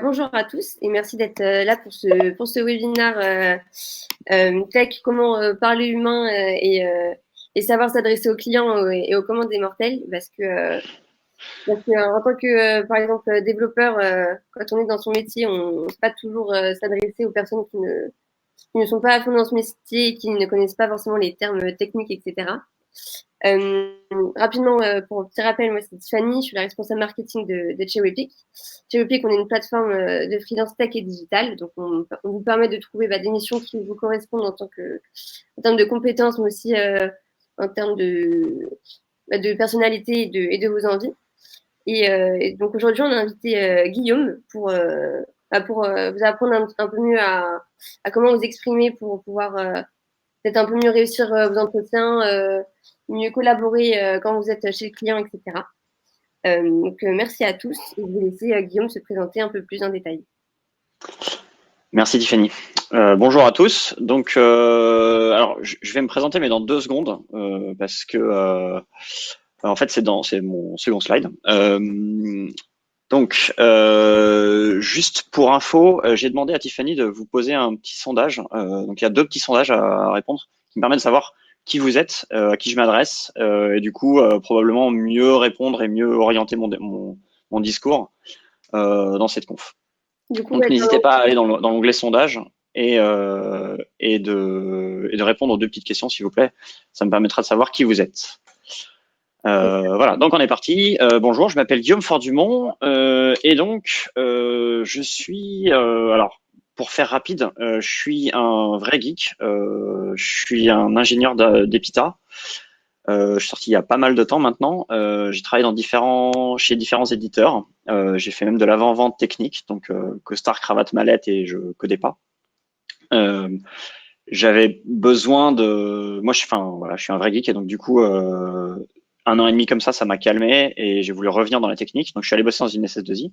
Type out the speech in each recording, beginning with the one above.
Bonjour à tous et merci d'être là pour ce webinaire tech, comment parler humain et savoir s'adresser aux clients et aux commandes des mortels parce que en tant que par exemple développeur, quand on est dans son métier, on ne sait pas toujours s'adresser aux personnes qui ne sont pas à fond dans ce métier et qui ne connaissent pas forcément les termes techniques, etc. Euh, Rapidement, pour un petit rappel, moi c'est Tiffany, je suis la responsable marketing de Cherrypick. Cherrypick, on est une plateforme de freelance tech et digital, donc on vous permet de trouver des missions qui vous correspondent en termes de compétences, mais aussi en termes de personnalité et de vos envies. Et donc aujourd'hui, on a invité Guillaume pour vous apprendre un peu mieux à comment vous exprimer pour pouvoir peut-être un peu mieux réussir vos entretiens, mieux collaborer quand vous êtes chez le client, etc. Merci à tous et je vais laisser Guillaume se présenter un peu plus en détail. Merci Tiffany. Bonjour à tous. Donc, alors, je vais me présenter, mais dans 2 secondes, parce que en fait, c'est mon second slide. Juste pour info, j'ai demandé à Tiffany de vous poser un petit sondage. Donc, il y a 2 petits sondages à répondre qui me permettent de savoir qui vous êtes, à qui je m'adresse, et du coup, probablement mieux répondre et mieux orienter mon discours dans cette conf. Du coup, Donc n'hésitez pas à aller dans l'onglet sondage et de répondre aux 2 petites questions, s'il vous plaît. Ça me permettra de savoir qui vous êtes. Voilà, donc on est parti. Bonjour, je m'appelle Guillaume Fort-Dumont et donc je suis alors pour faire rapide, je suis un vrai geek. Je suis un ingénieur d'EPITA. Je suis sorti il y a pas mal de temps maintenant. J'ai travaillé chez différents éditeurs. J'ai fait même de l'avant-vente technique, donc costard, cravate, mallette, et je codais pas. J'avais besoin de, moi, voilà, je suis un vrai geek, et donc du coup, 1 an et demi comme ça m'a calmé et j'ai voulu revenir dans la technique. Donc je suis allé bosser dans une SS2I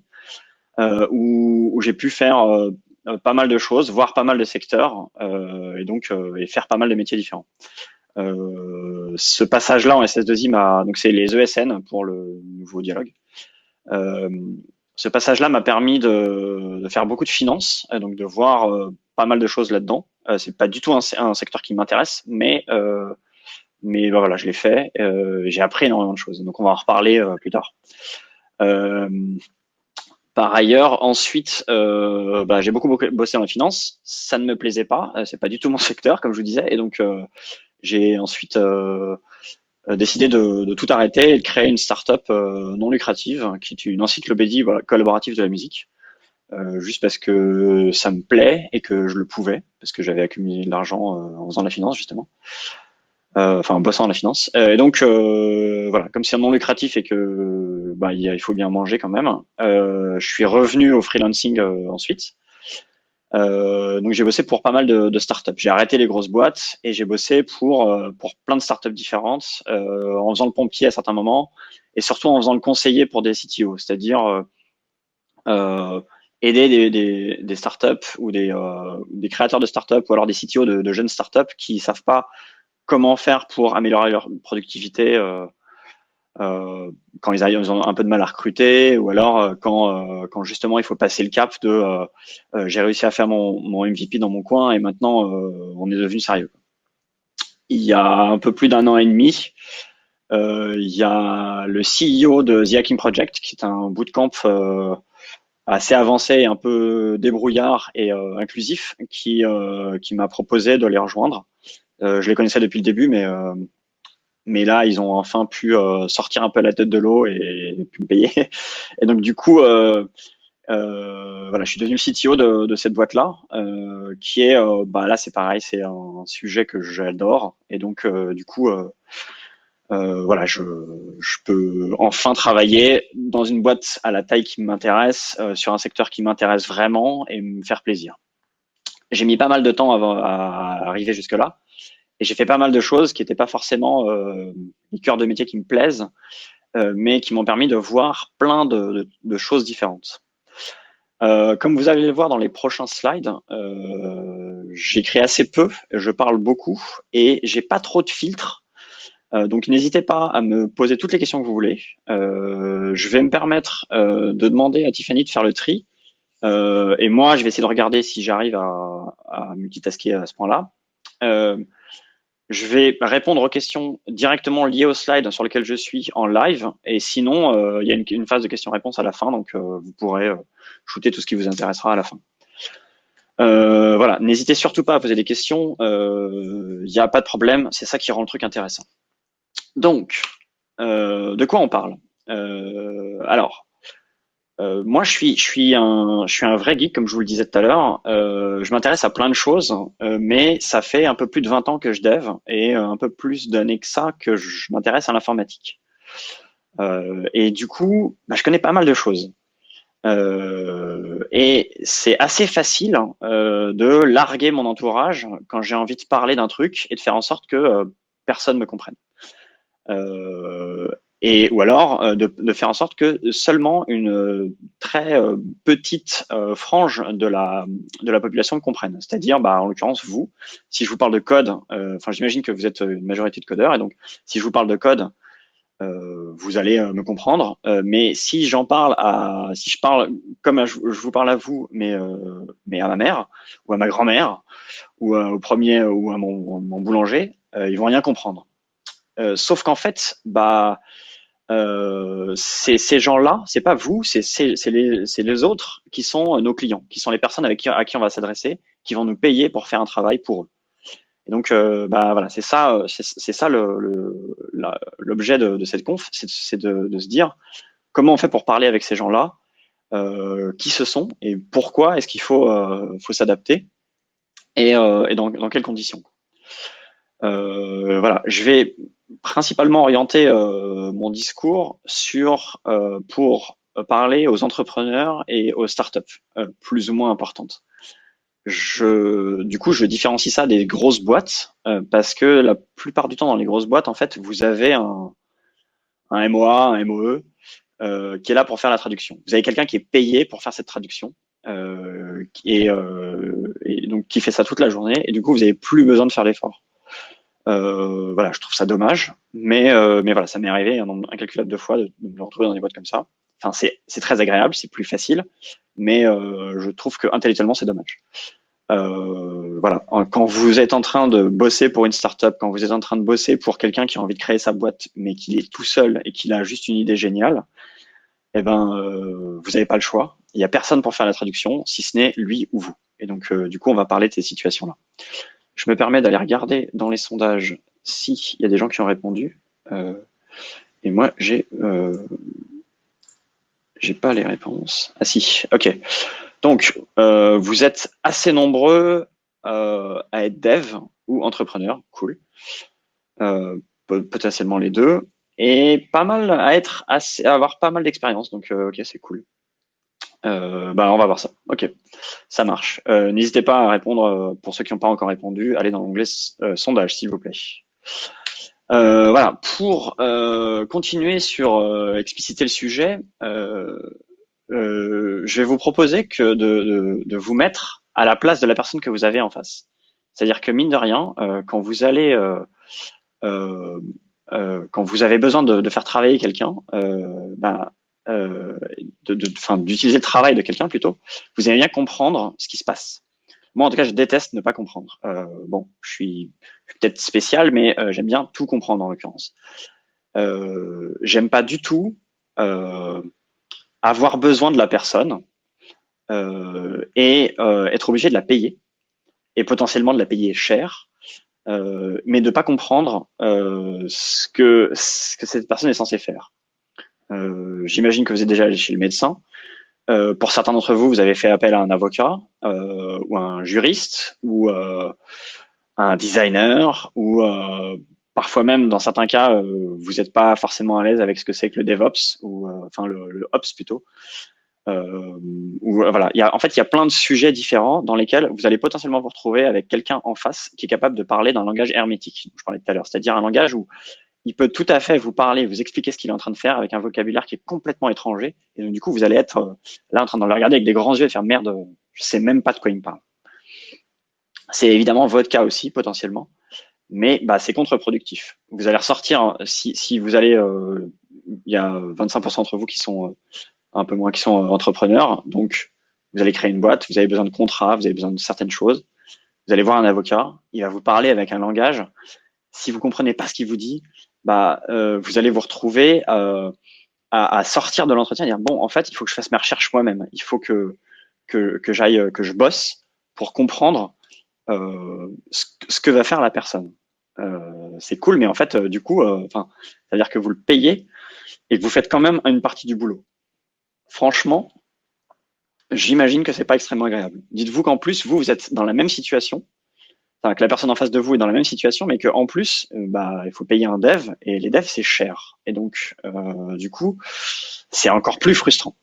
où j'ai pu faire pas mal de choses, voir pas mal de secteurs et faire pas mal de métiers différents. Ce passage-là en SS2I donc c'est les ESN pour le nouveau dialogue. Euh, Ce passage-là m'a permis de faire beaucoup de finances, donc de voir pas mal de choses là-dedans. C'est pas du tout un secteur qui m'intéresse, mais voilà, je l'ai fait. J'ai appris énormément de choses. Donc on va en reparler plus tard. Euh, Par ailleurs, ensuite, j'ai beaucoup bossé dans la finance. Ça ne me plaisait pas. C'est pas du tout mon secteur, comme je vous disais. Et donc j'ai ensuite décidé de tout arrêter et de créer une start-up non lucrative qui est une encyclopédie collaborative de la musique, juste parce que ça me plaît et que je le pouvais, parce que j'avais accumulé de l'argent en faisant de la finance justement, en bossant dans la finance. Et donc voilà, comme c'est un non lucratif et que il faut bien manger quand même, je suis revenu au freelancing ensuite. Donc j'ai bossé pour pas mal de startups. J'ai arrêté les grosses boîtes et j'ai bossé pour plein de startups différentes, en faisant le pompier à certains moments et surtout en faisant le conseiller pour des CTO, c'est-à-dire aider des startups ou des créateurs de startups ou alors des CTO de jeunes startups qui savent pas comment faire pour améliorer leur productivité quand ils ont un peu de mal à recruter, ou alors quand justement il faut passer le cap de j'ai réussi à faire mon MVP dans mon coin et maintenant on est devenu sérieux. Il y a un peu plus d'1 an et demi, il y a le CEO de The Hacking Project, qui est un bootcamp assez avancé et un peu débrouillard et inclusif, qui m'a proposé de les rejoindre. Je les connaissais depuis le début, mais là, ils ont enfin pu sortir un peu la tête de l'eau et pu me payer. Et donc, du coup, voilà, je suis devenu le CTO de cette boîte-là, qui est, là, c'est pareil, c'est un sujet que j'adore. Et donc, du coup, voilà, je peux enfin travailler dans une boîte à la taille qui m'intéresse, sur un secteur qui m'intéresse vraiment et me faire plaisir. J'ai mis pas mal de temps à arriver jusque-là. Et j'ai fait pas mal de choses qui n'étaient pas forcément les cœurs de métier qui me plaisent, mais qui m'ont permis de voir plein de choses différentes. Comme vous allez le voir dans les prochains slides, j'écris assez peu, je parle beaucoup et j'ai pas trop de filtres. Donc n'hésitez pas à me poser toutes les questions que vous voulez. Je vais me permettre de demander à Tiffany de faire le tri. Et moi, je vais essayer de regarder si j'arrive à multitasker à ce point-là. Euh, je vais répondre aux questions directement liées au slide sur lequel je suis en live. Et sinon, il y a une phase de questions-réponses à la fin, donc vous pourrez shooter tout ce qui vous intéressera à la fin. Voilà, n'hésitez surtout pas à poser des questions. Il n'y a pas de problème, c'est ça qui rend le truc intéressant. Donc, de quoi on parle? Alors, moi, je suis un vrai geek, comme je vous le disais tout à l'heure. Je m'intéresse à plein de choses, mais ça fait un peu plus de 20 ans que je dev et un peu plus d'années que ça que je m'intéresse à l'informatique. Et du coup, bah, je connais pas mal de choses. Et c'est assez facile de larguer mon entourage quand j'ai envie de parler d'un truc et de faire en sorte que personne me comprenne. Euh, ou alors de faire en sorte que seulement une très petite frange de la population comprenne. C'est-à-dire, bah, en l'occurrence, vous, si je vous parle de code, enfin, j'imagine que vous êtes une majorité de codeurs, et donc si je vous parle de code, vous allez me comprendre. Mais si si je parle comme je vous parle à vous, mais à ma mère ou à ma grand-mère ou au premier ou à mon boulanger, ils vont rien comprendre. Sauf qu'en fait, bah, ces gens-là, c'est pas vous, c'est les autres qui sont nos clients, qui sont les personnes à qui on va s'adresser, qui vont nous payer pour faire un travail pour eux. Et donc, bah voilà, c'est ça l'objet de cette conf, c'est de se dire comment on fait pour parler avec ces gens-là, qui ce sont et pourquoi est-ce qu'il faut s'adapter et dans quelles conditions. Voilà, je vais principalement orienter mon discours pour parler aux entrepreneurs et aux startups plus ou moins importantes. Du coup, je différencie ça des grosses boîtes parce que la plupart du temps dans les grosses boîtes, en fait, vous avez un MOA, un MOE qui est là pour faire la traduction. Vous avez quelqu'un qui est payé pour faire cette traduction et donc qui fait ça toute la journée. Et du coup, vous n'avez plus besoin de faire l'effort. Voilà, je trouve ça dommage, mais voilà, ça m'est arrivé un nombre incalculable de fois de me retrouver dans des boîtes comme ça. Enfin, c'est très agréable, c'est plus facile, mais je trouve que intellectuellement c'est dommage. Voilà, quand vous êtes en train de bosser pour une startup, quand vous êtes en train de bosser pour quelqu'un qui a envie de créer sa boîte, mais qu'il est tout seul et qu'il a juste une idée géniale, eh ben, vous n'avez pas le choix. Il n'y a personne pour faire la traduction, si ce n'est lui ou vous. Et donc, du coup, on va parler de ces situations-là. Je me permets d'aller regarder dans les sondages s'il y a des gens qui ont répondu. Et moi, j'ai pas les réponses. Ah si, ok. Donc, vous êtes assez nombreux à être dev ou entrepreneur, cool. Potentiellement les deux. Et pas mal à avoir pas mal d'expérience, donc ok, c'est cool. Bah, on va voir ça. Ok, ça marche. N'hésitez pas à répondre pour ceux qui n'ont pas encore répondu. Allez dans l'onglet sondage, s'il vous plaît. Voilà, pour continuer sur expliciter le sujet, je vais vous proposer de vous mettre à la place de la personne que vous avez en face. C'est-à-dire que mine de rien, quand vous allez euh, quand vous avez besoin de faire travailler quelqu'un, ben, d'utiliser le travail de quelqu'un plutôt, vous allez bien comprendre ce qui se passe. Moi, en tout cas, je déteste ne pas comprendre. Bon, je suis peut-être spécial, mais j'aime bien tout comprendre en l'occurrence. J'aime pas du tout avoir besoin de la personne et être obligé de la payer et potentiellement de la payer cher, mais de pas comprendre ce que cette personne est censée faire. J'imagine que vous êtes déjà allé chez le médecin. Pour certains d'entre vous, vous avez fait appel à un avocat ou un juriste ou un designer ou parfois même dans certains cas, vous n'êtes pas forcément à l'aise avec ce que c'est que le DevOps ou enfin le Ops plutôt. Voilà, en fait, il y a plein de sujets différents dans lesquels vous allez potentiellement vous retrouver avec quelqu'un en face qui est capable de parler d'un langage hermétique, dont je parlais tout à l'heure, c'est-à-dire un langage où il peut tout à fait vous parler, vous expliquer ce qu'il est en train de faire avec un vocabulaire qui est complètement étranger. Et donc, du coup, vous allez être là en train de le regarder avec des grands yeux et faire merde, je sais même pas de quoi il me parle. C'est évidemment votre cas aussi, potentiellement. mais bah, c'est contre-productif. Vous allez ressortir, si vous allez, il y a 25% d'entre vous qui sont un peu moins, qui sont entrepreneurs, donc vous allez créer une boîte, vous avez besoin de contrats, vous avez besoin de certaines choses, vous allez voir un avocat, il va vous parler avec un langage. Si vous comprenez pas ce qu'il vous dit, bah, vous allez vous retrouver à sortir de l'entretien et dire bon, en fait, il faut que je fasse mes recherches moi-même. Il faut que j'aille, que je bosse pour comprendre ce que va faire la personne. C'est cool, mais en fait, du coup, enfin, c'est-à-dire que vous le payez et que vous faites quand même une partie du boulot. Franchement, j'imagine que c'est pas extrêmement agréable. Dites-vous qu'en plus, vous êtes dans la même situation, enfin, que la personne en face de vous est dans la même situation, mais qu'en plus, bah, il faut payer un dev et les devs c'est cher. Et donc, du coup, c'est encore plus frustrant.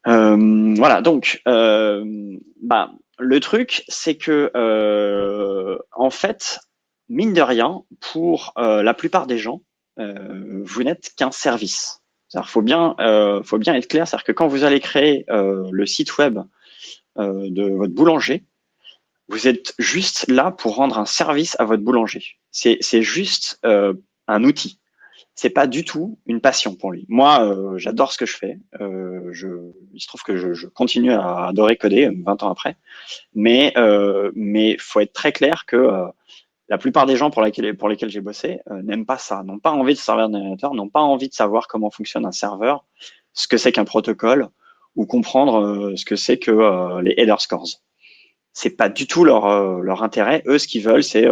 Voilà, donc, bah, le truc, c'est que, en fait, mine de rien, pour la plupart des gens, vous n'êtes qu'un service. C'est-à-dire, faut bien être clair, c'est-à-dire que quand vous allez créer le site web de votre boulanger, vous êtes juste là pour rendre un service à votre boulanger. C'est juste un outil. C'est pas du tout une passion pour lui. Moi, j'adore ce que je fais. Il se trouve que je continue à adorer coder 20 ans après. Mais faut être très clair que la plupart des gens pour lesquels j'ai bossé n'aiment pas ça, n'ont pas envie de servir d'ordinateur, n'ont pas envie de savoir comment fonctionne un serveur, ce que c'est qu'un protocole, ou comprendre ce que c'est que les header scores. C'est pas du tout leur intérêt. Eux, ce qu'ils veulent, c'est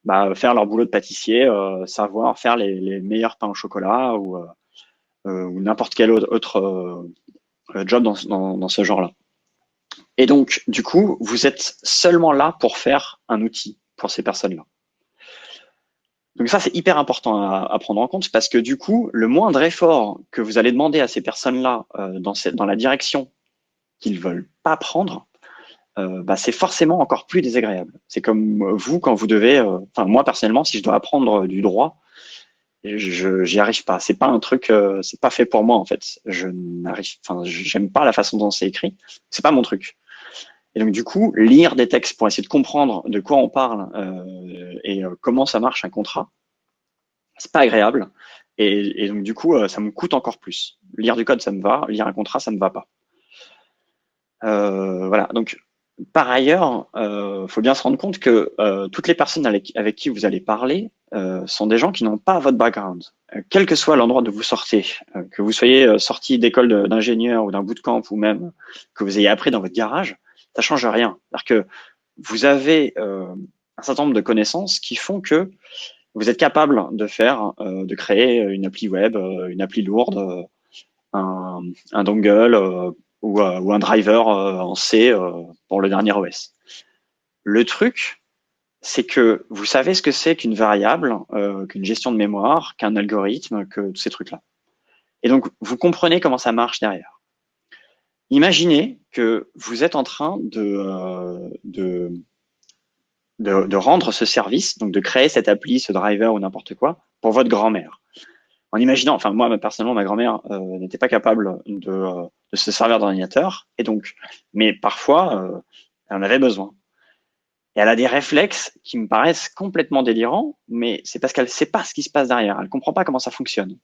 bah, faire leur boulot de pâtissier, savoir faire les meilleurs pains au chocolat ou n'importe quel autre job dans ce genre-là. Et donc, du coup, vous êtes seulement là pour faire un outil pour ces personnes-là. Donc ça, c'est hyper important à prendre en compte parce que du coup, le moindre effort que vous allez demander à ces personnes-là dans la direction qu'ils veulent pas prendre, bah, c'est forcément encore plus désagréable. C'est comme vous quand vous devez, enfin moi personnellement, si je dois apprendre du droit, j'y arrive pas. C'est pas un truc, c'est pas fait pour moi en fait. Enfin, j'aime pas la façon dont c'est écrit. C'est pas mon truc. Et donc du coup, lire des textes pour essayer de comprendre de quoi on parle et comment ça marche un contrat, c'est pas agréable. Et donc du coup, ça me coûte encore plus. Lire du code, ça me va. Lire un contrat, ça me va pas. Voilà. Donc par ailleurs, faut bien se rendre compte que toutes les personnes avec qui vous allez parler sont des gens qui n'ont pas votre background. Quel que soit l'endroit d'où vous sortez, que vous soyez sorti d'école d'ingénieur ou d'un bootcamp ou même que vous ayez appris dans votre garage, ça change rien. C'est-à-dire que vous avez un certain nombre de connaissances qui font que vous êtes capable de créer une appli web, une appli lourde, un dongle ou un driver en C pour le dernier OS. Le truc, c'est que vous savez ce que c'est qu'une variable, qu'une gestion de mémoire, qu'un algorithme, que tous ces trucs-là. Et donc, vous comprenez comment ça marche derrière. Imaginez que vous êtes en train de rendre ce service, donc de créer cette appli, ce driver ou n'importe quoi, pour votre grand-mère. En imaginant, enfin moi personnellement, ma grand-mère n'était pas capable de se servir d'ordinateur, et donc, mais parfois, elle en avait besoin. Et elle a des réflexes qui me paraissent complètement délirants, mais c'est parce qu'elle ne sait pas ce qui se passe derrière, elle ne comprend pas comment ça fonctionne.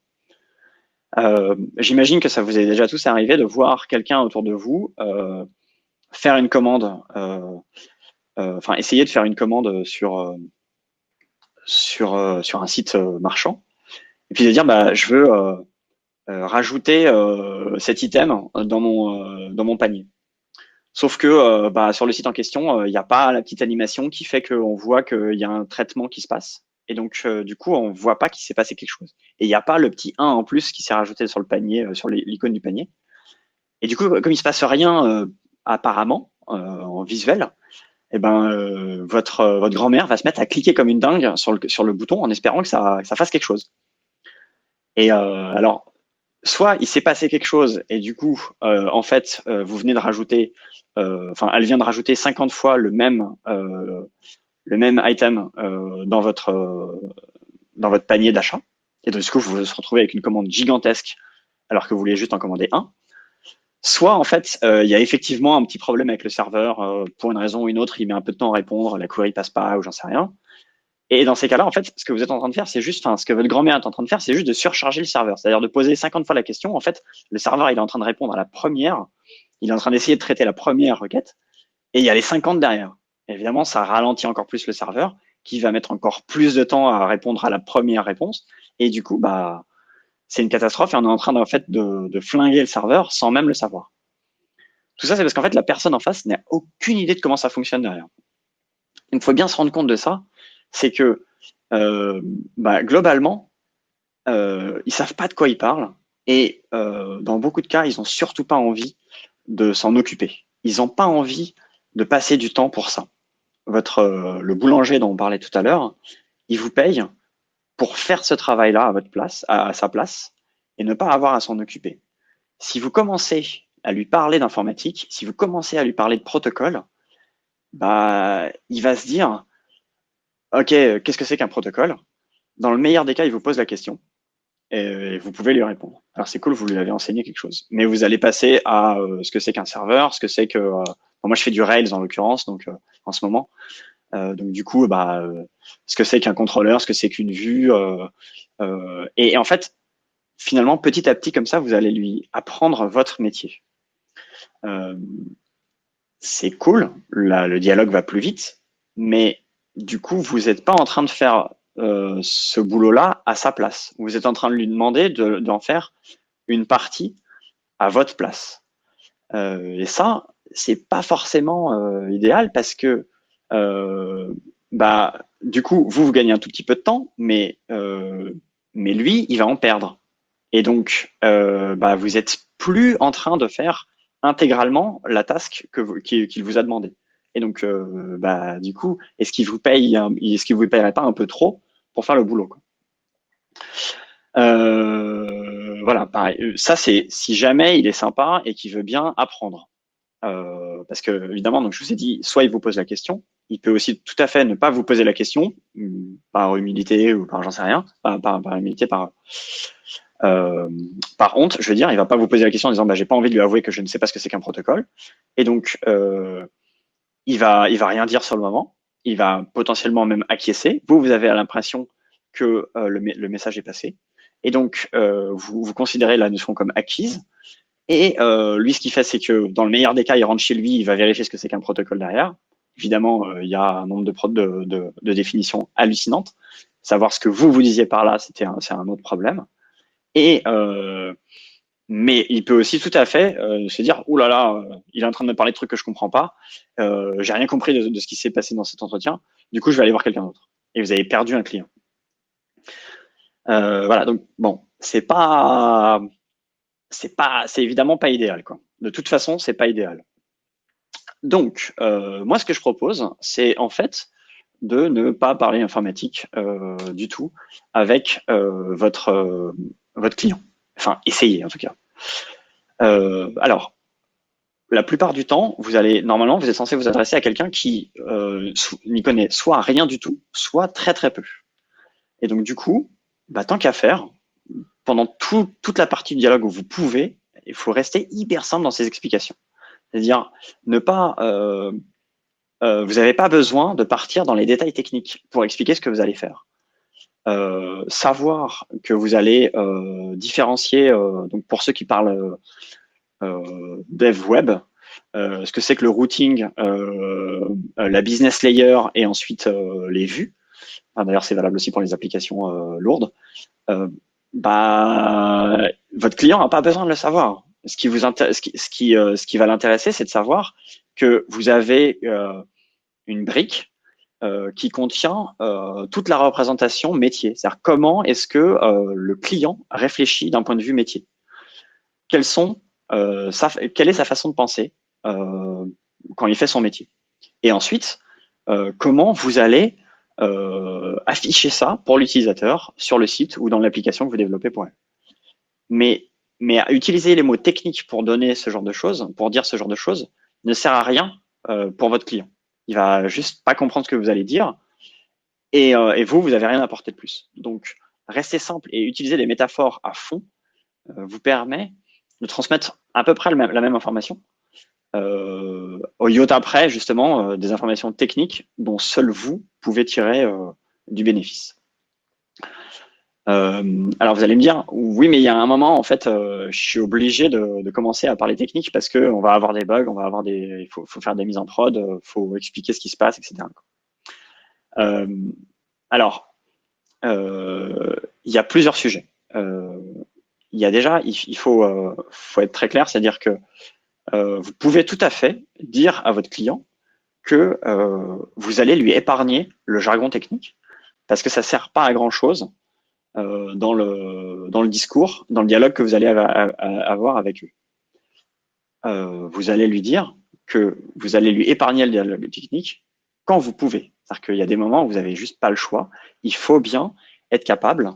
J'imagine que ça vous est déjà tous arrivé de voir quelqu'un autour de vous faire une commande, enfin essayer de faire une commande sur un site marchand, et puis de dire bah je veux rajouter cet item dans mon panier. Sauf que bah, sur le site en question, il n'y a pas la petite animation qui fait qu'on voit qu'il y a un traitement qui se passe. Et donc, du coup, on voit pas qu'il s'est passé quelque chose. Et il n'y a pas le petit 1 en plus qui s'est rajouté sur le panier, sur l'icône du panier. Et du coup, comme il se passe rien apparemment en visuel, eh ben, votre grand-mère va se mettre à cliquer comme une dingue sur le bouton en espérant que ça fasse quelque chose. Et alors, soit il s'est passé quelque chose et du coup, en fait, vous venez de rajouter, enfin, elle vient de rajouter 50 fois le même item dans votre panier d'achat. Et donc, du coup, vous vous retrouvez avec une commande gigantesque alors que vous vouliez juste en commander un. Soit en fait, il y a effectivement un petit problème avec le serveur, pour une raison ou une autre, il met un peu de temps à répondre, la query passe pas ou j'en sais rien. Et dans ces cas-là, en fait, ce que vous êtes en train de faire, c'est juste, enfin, ce que votre grand-mère est en train de faire, c'est juste de surcharger le serveur. C'est-à-dire de poser 50 fois la question. En fait, le serveur, il est en train de répondre à la première, il est en train d'essayer de traiter la première requête, et il y a les 50 derrière. Évidemment, ça ralentit encore plus le serveur, qui va mettre encore plus de temps à répondre à la première réponse. Et du coup, bah, c'est une catastrophe et on est en train en fait de flinguer le serveur sans même le savoir. Tout ça, c'est parce qu'en fait, la personne en face n'a aucune idée de comment ça fonctionne derrière. Donc, il faut bien se rendre compte de ça, c'est que bah, globalement, ils savent pas de quoi ils parlent et dans beaucoup de cas, ils ont surtout pas envie de s'en occuper. Ils n'ont pas envie de passer du temps pour ça. Le boulanger dont on parlait tout à l'heure, il vous paye pour faire ce travail-là à votre place, à sa place, et ne pas avoir à s'en occuper. Si vous commencez à lui parler d'informatique, si vous commencez à lui parler de protocole, bah, il va se dire, OK, qu'est-ce que c'est qu'un protocole? Dans le meilleur des cas, il vous pose la question et vous pouvez lui répondre. Alors c'est cool, vous lui avez enseigné quelque chose, mais vous allez passer à ce que c'est qu'un serveur, ce que c'est que bon, moi je fais du Rails en l'occurrence, donc en ce moment, donc du coup, bah, ce que c'est qu'un contrôleur, ce que c'est qu'une vue, et en fait, finalement, petit à petit comme ça, vous allez lui apprendre votre métier. Euh, c'est cool, là, le dialogue va plus vite, mais du coup, vous n'êtes pas en train de faire ce boulot-là à sa place. Vous êtes en train de lui demander d'en faire une partie à votre place. Et ça, c'est pas forcément idéal parce que bah, du coup, vous gagnez un tout petit peu de temps, mais lui, il va en perdre. Et donc, bah, vous êtes plus en train de faire intégralement la task qu'il vous a demandé. Et donc, bah, du coup, est-ce qu'il vous payerait pas un peu trop pour faire le boulot, quoi. Voilà, pareil. Ça, c'est si jamais il est sympa et qu'il veut bien apprendre. Parce que évidemment, donc je vous ai dit, soit il vous pose la question, il peut aussi tout à fait ne pas vous poser la question, par humilité ou par j'en sais rien, par humilité, euh, par honte, je veux dire, il va pas vous poser la question en disant bah j'ai pas envie de lui avouer que je ne sais pas ce que c'est qu'un protocole, et donc il va rien dire sur le moment, il va potentiellement même acquiescer. Vous avez l'impression que le message est passé, et donc vous considérez la notion comme acquise. Et lui, ce qu'il fait, c'est que dans le meilleur des cas, il rentre chez lui, il va vérifier ce que c'est qu'un protocole derrière. Évidemment, il y a un nombre de définitions hallucinantes. Savoir ce que vous disiez par là, c'est un autre problème. Et mais il peut aussi tout à fait se dire, ouh là là, il est en train de me parler de trucs que je comprends pas. J'ai rien compris de ce qui s'est passé dans cet entretien. Du coup, je vais aller voir quelqu'un d'autre. Et vous avez perdu un client. Voilà. Donc bon, c'est évidemment pas idéal, quoi. De toute façon, c'est pas idéal. Donc, moi, ce que je propose, c'est en fait de ne pas parler informatique du tout avec votre client. Enfin, essayez en tout cas. Alors, la plupart du temps, normalement, vous êtes censé vous adresser à quelqu'un qui n'y connaît soit rien du tout, soit très très peu. Et donc, du coup, bah, tant qu'à faire, pendant toute la partie du dialogue où vous pouvez, il faut rester hyper simple dans ses explications. C'est-à-dire ne pas vous n'avez pas besoin de partir dans les détails techniques pour expliquer ce que vous allez faire. Savoir que vous allez différencier, donc pour ceux qui parlent dev web, ce que c'est que le routing, la business layer et ensuite les vues. Enfin, d'ailleurs, c'est valable aussi pour les applications lourdes. Bah, votre client n'a pas besoin de le savoir. Ce qui va l'intéresser, c'est de savoir que vous avez une brique qui contient toute la représentation métier. C'est-à-dire comment est-ce que le client réfléchit d'un point de vue métier. Quelles sont, quelle est sa façon de penser quand il fait son métier. Et ensuite, comment vous allez afficher ça pour l'utilisateur sur le site ou dans l'application que vous développez pour elle. Mais à utiliser les mots techniques pour donner ce genre de choses, pour dire ce genre de choses, ne sert à rien pour votre client. Il va juste pas comprendre ce que vous allez dire et vous avez rien apporté de plus. Donc, rester simple et utiliser des métaphores à fond vous permet de transmettre à peu près la même information, au iota près, justement, des informations techniques dont seul vous pouvez tirer du bénéfice. Alors vous allez me dire, oui, mais il y a un moment, en fait, je suis obligé de commencer à parler technique parce que on va avoir des bugs, on va avoir il faut faire des mises en prod, faut expliquer ce qui se passe, etc. Euh, alors, il y a plusieurs sujets. Il y a déjà, il faut être très clair, c'est-à-dire que vous pouvez tout à fait dire à votre client que vous allez lui épargner le jargon technique parce que ça sert pas à grand chose dans le discours, dans le dialogue que vous allez avoir avec eux. Vous allez lui dire que vous allez lui épargner le dialogue technique quand vous pouvez. C'est-à-dire qu'il y a des moments où vous n'avez juste pas le choix. Il faut bien être capable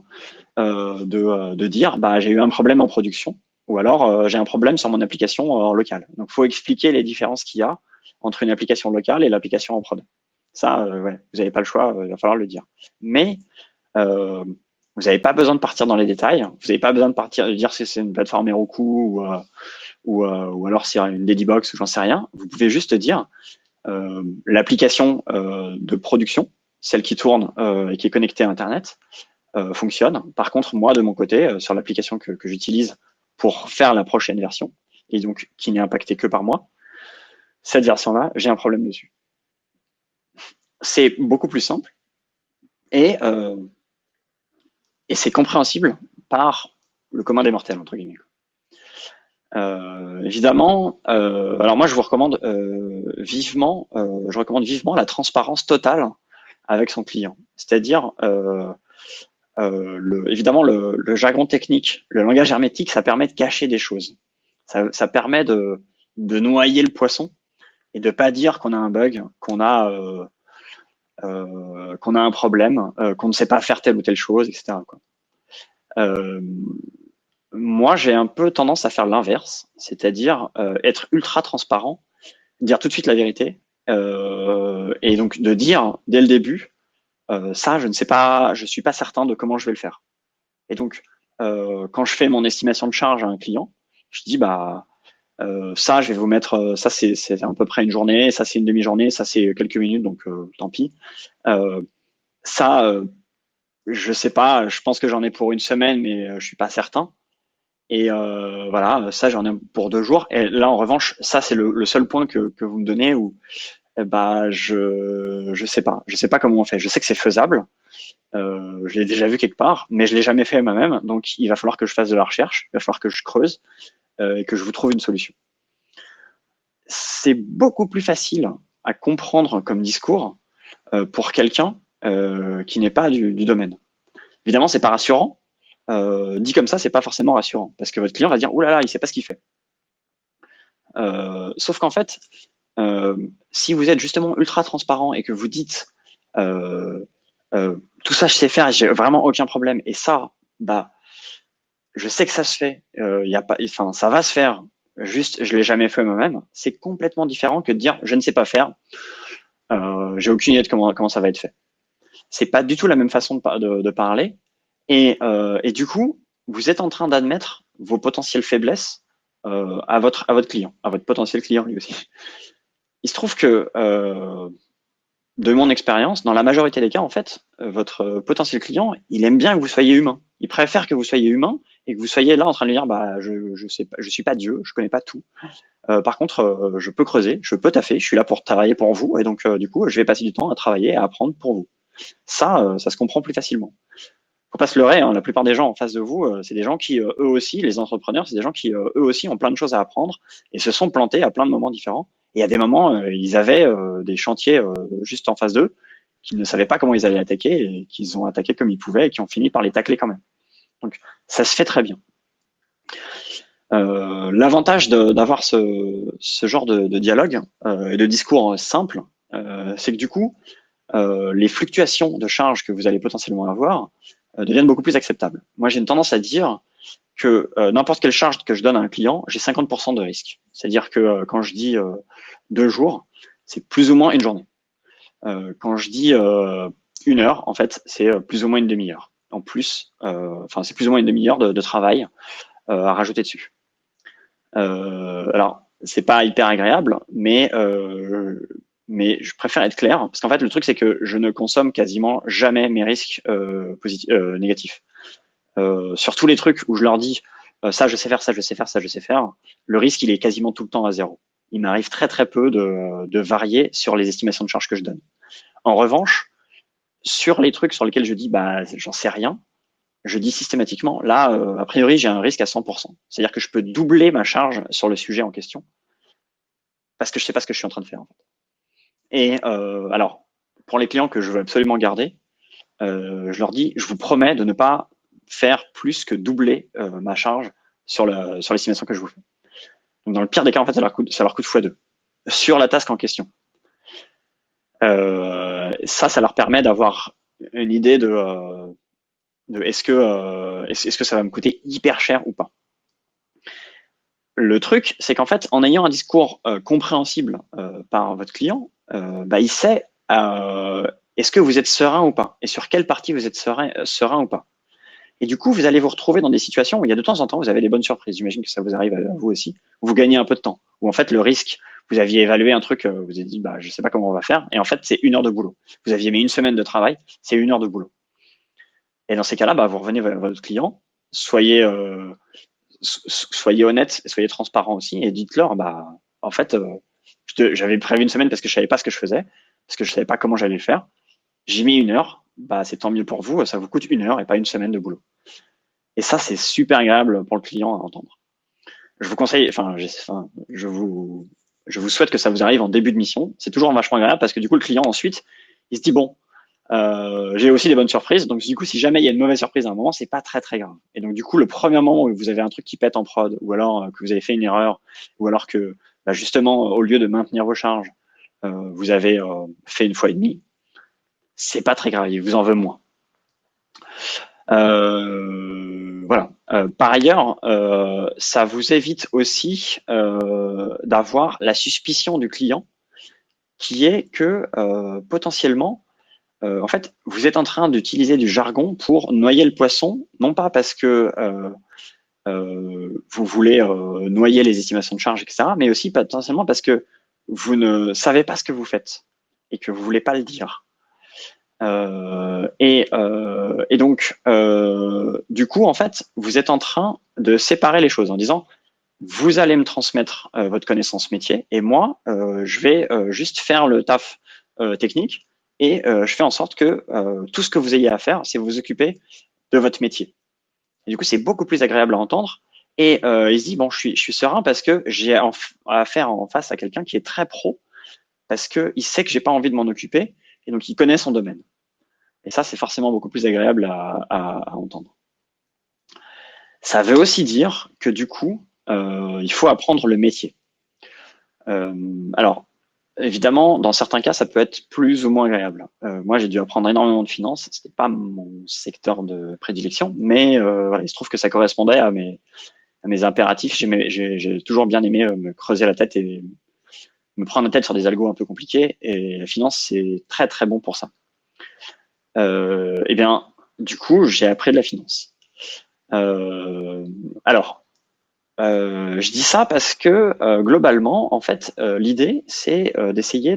de dire bah, j'ai eu un problème en production ou alors j'ai un problème sur mon application en local. Donc, il faut expliquer les différences qu'il y a entre une application locale et l'application en prod. Ça, ouais, vous n'avez pas le choix, il va falloir le dire. Mais vous n'avez pas besoin de partir dans les détails. Vous n'avez pas besoin de dire si c'est une plateforme Heroku ou alors si c'est une Ladybox ou j'en sais rien. Vous pouvez juste dire l'application de production, celle qui tourne et qui est connectée à Internet, fonctionne. Par contre, moi, de mon côté, sur l'application que j'utilise pour faire la prochaine version, et donc qui n'est impactée que par moi, cette version-là, j'ai un problème dessus. C'est beaucoup plus simple et c'est compréhensible par le commun des mortels, entre guillemets. Évidemment, alors moi je vous recommande vivement la transparence totale avec son client. C'est-à-dire, évidemment, le jargon technique, le langage hermétique, ça permet de cacher des choses. Ça permet de noyer le poisson et de pas dire qu'on a un bug, qu'on a un problème, qu'on ne sait pas faire telle ou telle chose, etc. Quoi. Moi, j'ai un peu tendance à faire l'inverse, c'est-à-dire être ultra transparent, dire tout de suite la vérité, et donc de dire dès le début, ça, je ne sais pas, je suis pas certain de comment je vais le faire. Et donc, quand je fais mon estimation de charge à un client, je dis bah ça, je vais vous mettre, ça c'est à peu près une journée, ça c'est une demi-journée, ça c'est quelques minutes, donc tant pis. Ça, je sais pas, je pense que j'en ai pour une semaine, mais je suis pas certain. Et voilà, ça j'en ai pour 2 jours. Et là, en revanche, ça c'est le seul point que vous me donnez où bah je sais pas comment on fait. Je sais que c'est faisable. Je l'ai déjà vu quelque part, mais je l'ai jamais fait moi-même. Donc il va falloir que je fasse de la recherche, il va falloir que je creuse et que je vous trouve une solution. C'est beaucoup plus facile à comprendre comme discours pour quelqu'un qui n'est pas du domaine. Évidemment, c'est pas rassurant. Dit comme ça, c'est pas forcément rassurant parce que votre client va dire ouh là là, il sait pas ce qu'il fait. Sauf qu'en fait, si vous êtes justement ultra transparent et que vous dites tout ça je sais faire, j'ai vraiment aucun problème, et ça, bah, je sais que ça se fait, y a pas, enfin, ça va se faire. Juste, je l'ai jamais fait moi-même. C'est complètement différent que de dire je ne sais pas faire. J'ai aucune idée de comment ça va être fait. C'est pas du tout la même façon de parler. Et du coup, vous êtes en train d'admettre vos potentielles faiblesses à votre client, à votre potentiel client lui aussi. Il se trouve que de mon expérience, dans la majorité des cas, en fait, votre potentiel client, il aime bien que vous soyez humain. Il préfère que vous soyez humain et que vous soyez là en train de lui dire, bah, je sais pas, je suis pas Dieu, je connais pas tout. Par contre, je peux creuser, je peux taffer, je suis là pour travailler pour vous, et donc du coup, je vais passer du temps à travailler et à apprendre pour vous. Ça se comprend plus facilement. Faut pas se leurrer, hein, la plupart des gens en face de vous, c'est des gens qui, eux aussi, les entrepreneurs, c'est des gens qui, eux aussi, ont plein de choses à apprendre et se sont plantés à plein de moments différents. Et à des moments, ils avaient des chantiers juste en face d'eux qu'ils ne savaient pas comment ils allaient attaquer et qu'ils ont attaqué comme ils pouvaient et qui ont fini par les tacler quand même. Donc, ça se fait très bien. L'avantage d'avoir ce genre de dialogue et de discours simple, c'est que du coup, les fluctuations de charge que vous allez potentiellement avoir deviennent beaucoup plus acceptables. Moi, j'ai une tendance à dire que n'importe quelle charge que je donne à un client, j'ai 50% de risque. C'est-à-dire que quand je dis 2 jours, c'est plus ou moins une journée. Quand je dis 1 heure, en fait, c'est plus ou moins une demi-heure. En plus, enfin, c'est plus ou moins une demi-heure de travail à rajouter dessus. Alors, c'est pas hyper agréable, mais je préfère être clair parce qu'en fait, le truc c'est que je ne consomme quasiment jamais mes risques négatifs. Sur tous les trucs où je leur dis ça je sais faire, ça je sais faire, ça je sais faire, le risque il est quasiment tout le temps à zéro. Il m'arrive très très peu de varier sur les estimations de charges que je donne. En revanche, sur les trucs sur lesquels je dis bah j'en sais rien, je dis systématiquement là a priori j'ai un risque à 100%. C'est-à-dire que je peux doubler ma charge sur le sujet en question parce que je sais pas ce que je suis en train de faire en fait. Et alors pour les clients que je veux absolument garder, je leur dis je vous promets de ne pas faire plus que doubler ma charge sur l'estimation que je vous fais. Donc dans le pire des cas en fait ça leur coûte x2 sur la task en question. Ça leur permet d'avoir une idée de est-ce que ça va me coûter hyper cher ou pas. Le truc, c'est qu'en fait, en ayant un discours compréhensible par votre client, bah, il sait est-ce que vous êtes serein ou pas, et sur quelle partie vous êtes serein ou pas. Et du coup, vous allez vous retrouver dans des situations où il y a de temps en temps, vous avez des bonnes surprises. J'imagine que ça vous arrive à vous aussi. Où vous gagnez un peu de temps. Où en fait, le risque, vous aviez évalué un truc, vous avez dit, bah, je sais pas comment on va faire. Et en fait, c'est 1 heure de boulot. Vous aviez mis 1 semaine de travail, c'est 1 heure de boulot. Et dans ces cas-là, bah, vous revenez vers votre client, soyez honnête, soyez transparent aussi, et dites-leur, bah, en fait, j'avais prévu 1 semaine parce que je savais pas ce que je faisais, parce que je savais pas comment j'allais le faire. J'ai mis 1 heure, bah, c'est tant mieux pour vous, ça vous coûte 1 heure et pas 1 semaine de boulot. Et ça, c'est super agréable pour le client à entendre. Je vous conseille, je vous souhaite que ça vous arrive en début de mission. C'est toujours vachement agréable parce que du coup, le client ensuite, il se dit bon, j'ai aussi des bonnes surprises. Donc du coup, si jamais il y a une mauvaise surprise à un moment, c'est pas très très grave. Et donc du coup, le premier moment où vous avez un truc qui pète en prod, ou alors que vous avez fait une erreur, ou alors que bah, justement, au lieu de maintenir vos charges, vous avez fait 1 fois et demie, c'est pas très grave. Il vous en veut moins. Voilà. Par ailleurs, ça vous évite aussi d'avoir la suspicion du client, qui est que potentiellement, en fait, vous êtes en train d'utiliser du jargon pour noyer le poisson, non pas parce que vous voulez noyer les estimations de charges, etc., mais aussi potentiellement parce que vous ne savez pas ce que vous faites et que vous voulez pas le dire. Et donc, du coup, en fait, vous êtes en train de séparer les choses en disant, vous allez me transmettre votre connaissance métier et moi, je vais juste faire le taf technique et je fais en sorte que tout ce que vous ayez à faire, c'est vous occuper de votre métier. Et du coup, c'est beaucoup plus agréable à entendre. Et il se dit, bon, je suis serein parce que j'ai affaire en face à quelqu'un qui est très pro, parce qu'il sait que j'ai pas envie de m'en occuper et donc il connaît son domaine. Et ça, c'est forcément beaucoup plus agréable à entendre. Ça veut aussi dire que du coup, il faut apprendre le métier. Alors, évidemment, dans certains cas, ça peut être plus ou moins agréable. Moi, j'ai dû apprendre énormément de finance. C'était pas mon secteur de prédilection, mais voilà, il se trouve que ça correspondait à mes impératifs. J'ai toujours bien aimé me creuser la tête et me prendre la tête sur des algos un peu compliqués. Et la finance, c'est très très bon pour ça. Eh bien, du coup, j'ai appris de la finance. Alors, je dis ça parce que globalement, en fait, l'idée, c'est d'essayer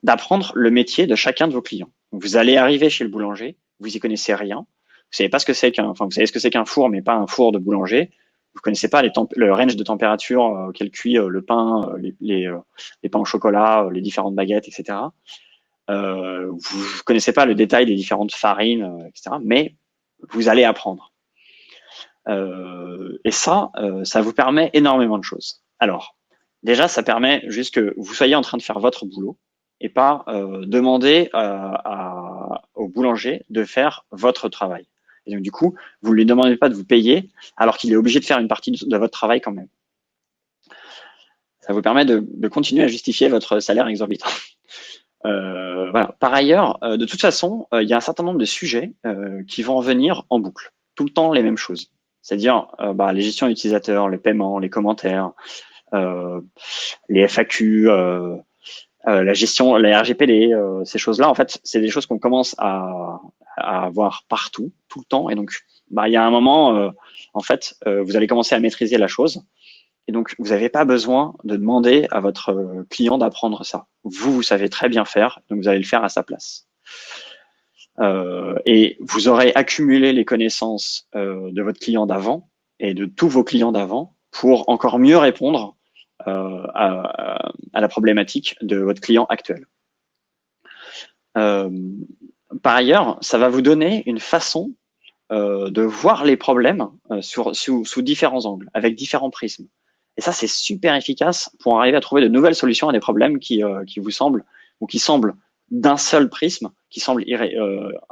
d'apprendre le métier de chacun de vos clients. Vous allez arriver chez le boulanger, vous y connaissez rien, vous savez pas ce que c'est enfin, vous savez ce que c'est qu'un four, mais pas un four de boulanger. Vous connaissez pas le range de température auquel cuit le pain, les pains au chocolat, les différentes baguettes, etc. Vous connaissez pas le détail des différentes farines, etc. Mais vous allez apprendre. Et ça vous permet énormément de choses. Alors, déjà, ça permet juste que vous soyez en train de faire votre boulot et pas demander au boulanger de faire votre travail. Et donc, du coup, vous ne lui demandez pas de vous payer alors qu'il est obligé de faire une partie de votre travail quand même. Ça vous permet de continuer à justifier votre salaire exorbitant. Voilà. Par ailleurs, de toute façon, il y a un certain nombre de sujets qui vont revenir en boucle, tout le temps les mêmes choses. C'est-à-dire les gestions utilisateurs, les paiements, les commentaires, les FAQ, la gestion, la RGPD, ces choses-là, en fait, c'est des choses qu'on commence à avoir partout, tout le temps. Et donc, il y a un moment, en fait, vous allez commencer à maîtriser la chose. Et donc, vous n'avez pas besoin de demander à votre client d'apprendre ça. Vous savez très bien faire, donc vous allez le faire à sa place. Et vous aurez accumulé les connaissances de votre client d'avant et de tous vos clients d'avant pour encore mieux répondre à la problématique de votre client actuel. Par ailleurs, ça va vous donner une façon de voir les problèmes sous différents angles, avec différents prismes. Et ça, c'est super efficace pour arriver à trouver de nouvelles solutions à des problèmes qui vous semblent ou qui semblent d'un seul prisme, qui semblent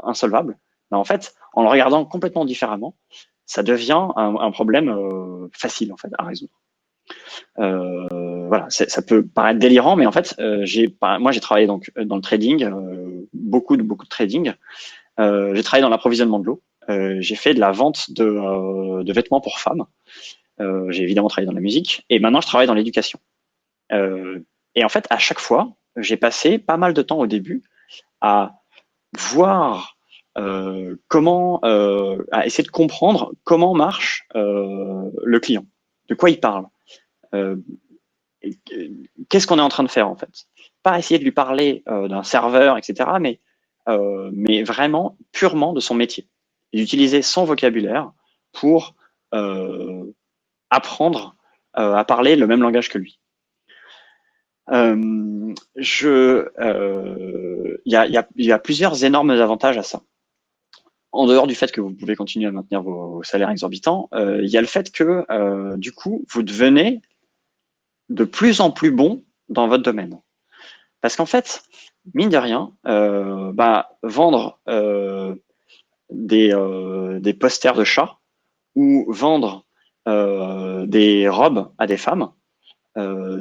insolvables. Mais en fait, en le regardant complètement différemment, ça devient un problème facile en fait à résoudre. Voilà, ça peut paraître délirant, mais en fait, moi j'ai travaillé donc dans le trading, beaucoup de trading. J'ai travaillé dans l'approvisionnement de l'eau. J'ai fait de la vente de vêtements pour femmes. J'ai évidemment travaillé dans la musique et maintenant je travaille dans l'éducation. Et en fait, à chaque fois, j'ai passé pas mal de temps au début à voir à essayer de comprendre comment marche le client, de quoi il parle, qu'est-ce qu'on est en train de faire en fait. Pas essayer de lui parler d'un serveur, etc., mais vraiment purement de son métier. Et d'utiliser son vocabulaire pour apprendre à parler le même langage que lui. Il y a plusieurs énormes avantages à ça. En dehors du fait que vous pouvez continuer à maintenir vos salaires exorbitants, il y a le fait que du coup, vous devenez de plus en plus bon dans votre domaine. Parce qu'en fait, mine de rien, vendre des posters de chats ou vendre des robes à des femmes,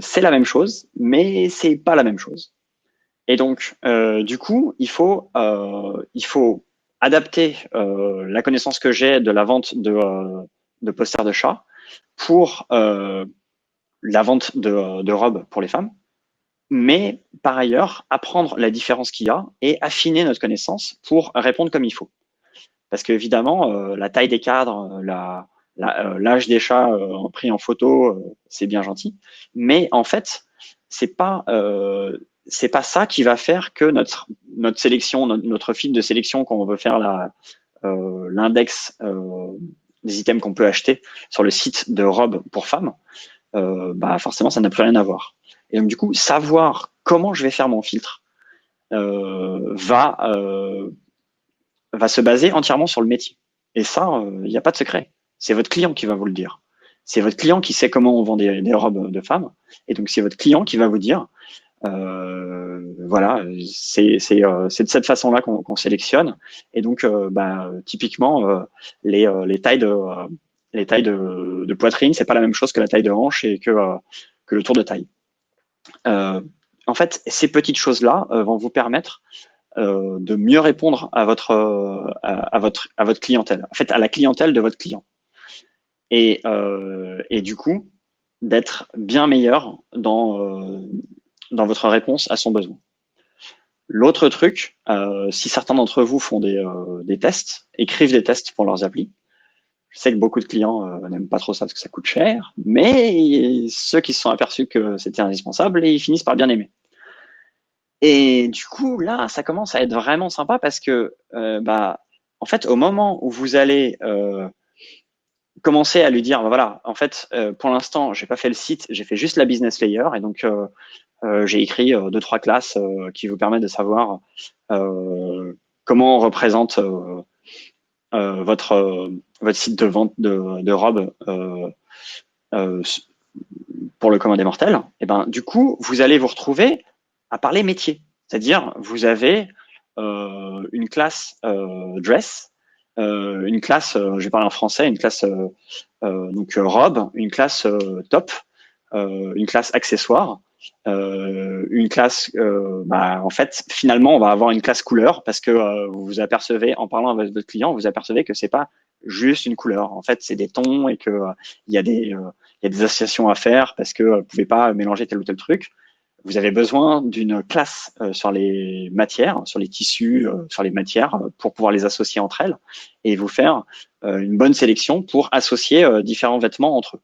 c'est la même chose, mais c'est pas la même chose. Et donc, du coup, il faut adapter la connaissance que j'ai de la vente de posters de chats pour la vente de robes pour les femmes, mais par ailleurs, apprendre la différence qu'il y a et affiner notre connaissance pour répondre comme il faut. Parce qu'évidemment, la taille des cadres, l'âge des chats pris en photo, c'est bien gentil, mais en fait, c'est pas ça qui va faire que notre sélection, notre fil de sélection quand on veut faire l'index des items qu'on peut acheter sur le site de robes pour femmes, forcément, ça n'a plus rien à voir. Et donc, du coup, savoir comment je vais faire mon filtre va se baser entièrement sur le métier. Et ça, il n'y a pas de secret. C'est votre client qui va vous le dire. C'est votre client qui sait comment on vend des robes de femmes. Et donc, c'est votre client qui va vous dire, voilà, c'est de cette façon-là qu'on sélectionne. Et donc, typiquement, les tailles de poitrine, c'est pas la même chose que la taille de hanche et que le tour de taille. En fait, ces petites choses-là vont vous permettre de mieux répondre à votre clientèle, en fait, à la clientèle de votre client. Et du coup, d'être bien meilleur dans votre réponse à son besoin. L'autre truc, si certains d'entre vous font des tests, écrivent des tests pour leurs applis, je sais que beaucoup de clients n'aiment pas trop ça parce que ça coûte cher, mais ceux qui se sont aperçus que c'était indispensable, ils finissent par bien aimer. Et du coup, là, ça commence à être vraiment sympa parce que, en fait, au moment où vous allez commencer à lui dire, voilà, en fait, pour l'instant, j'ai pas fait le site, j'ai fait juste la business layer, et donc j'ai écrit 2-3 classes qui vous permettent de savoir comment on représente votre site de vente de robes pour le commun des mortels. Et ben, du coup, vous allez vous retrouver à parler métier. C'est-à-dire, vous avez une classe dress, une classe, je vais parler en français, une classe donc robe, une classe top, une classe accessoire, une classe, en fait, finalement, on va avoir une classe couleur parce que vous vous apercevez, en parlant avec votre client, vous apercevez que c'est pas juste une couleur. En fait, c'est des tons et que il y a des associations à faire parce que vous pouvez pas mélanger tel ou tel truc. Vous avez besoin d'une classe sur les matières, sur les tissus, sur les matières pour pouvoir les associer entre elles et vous faire une bonne sélection pour associer différents vêtements entre eux.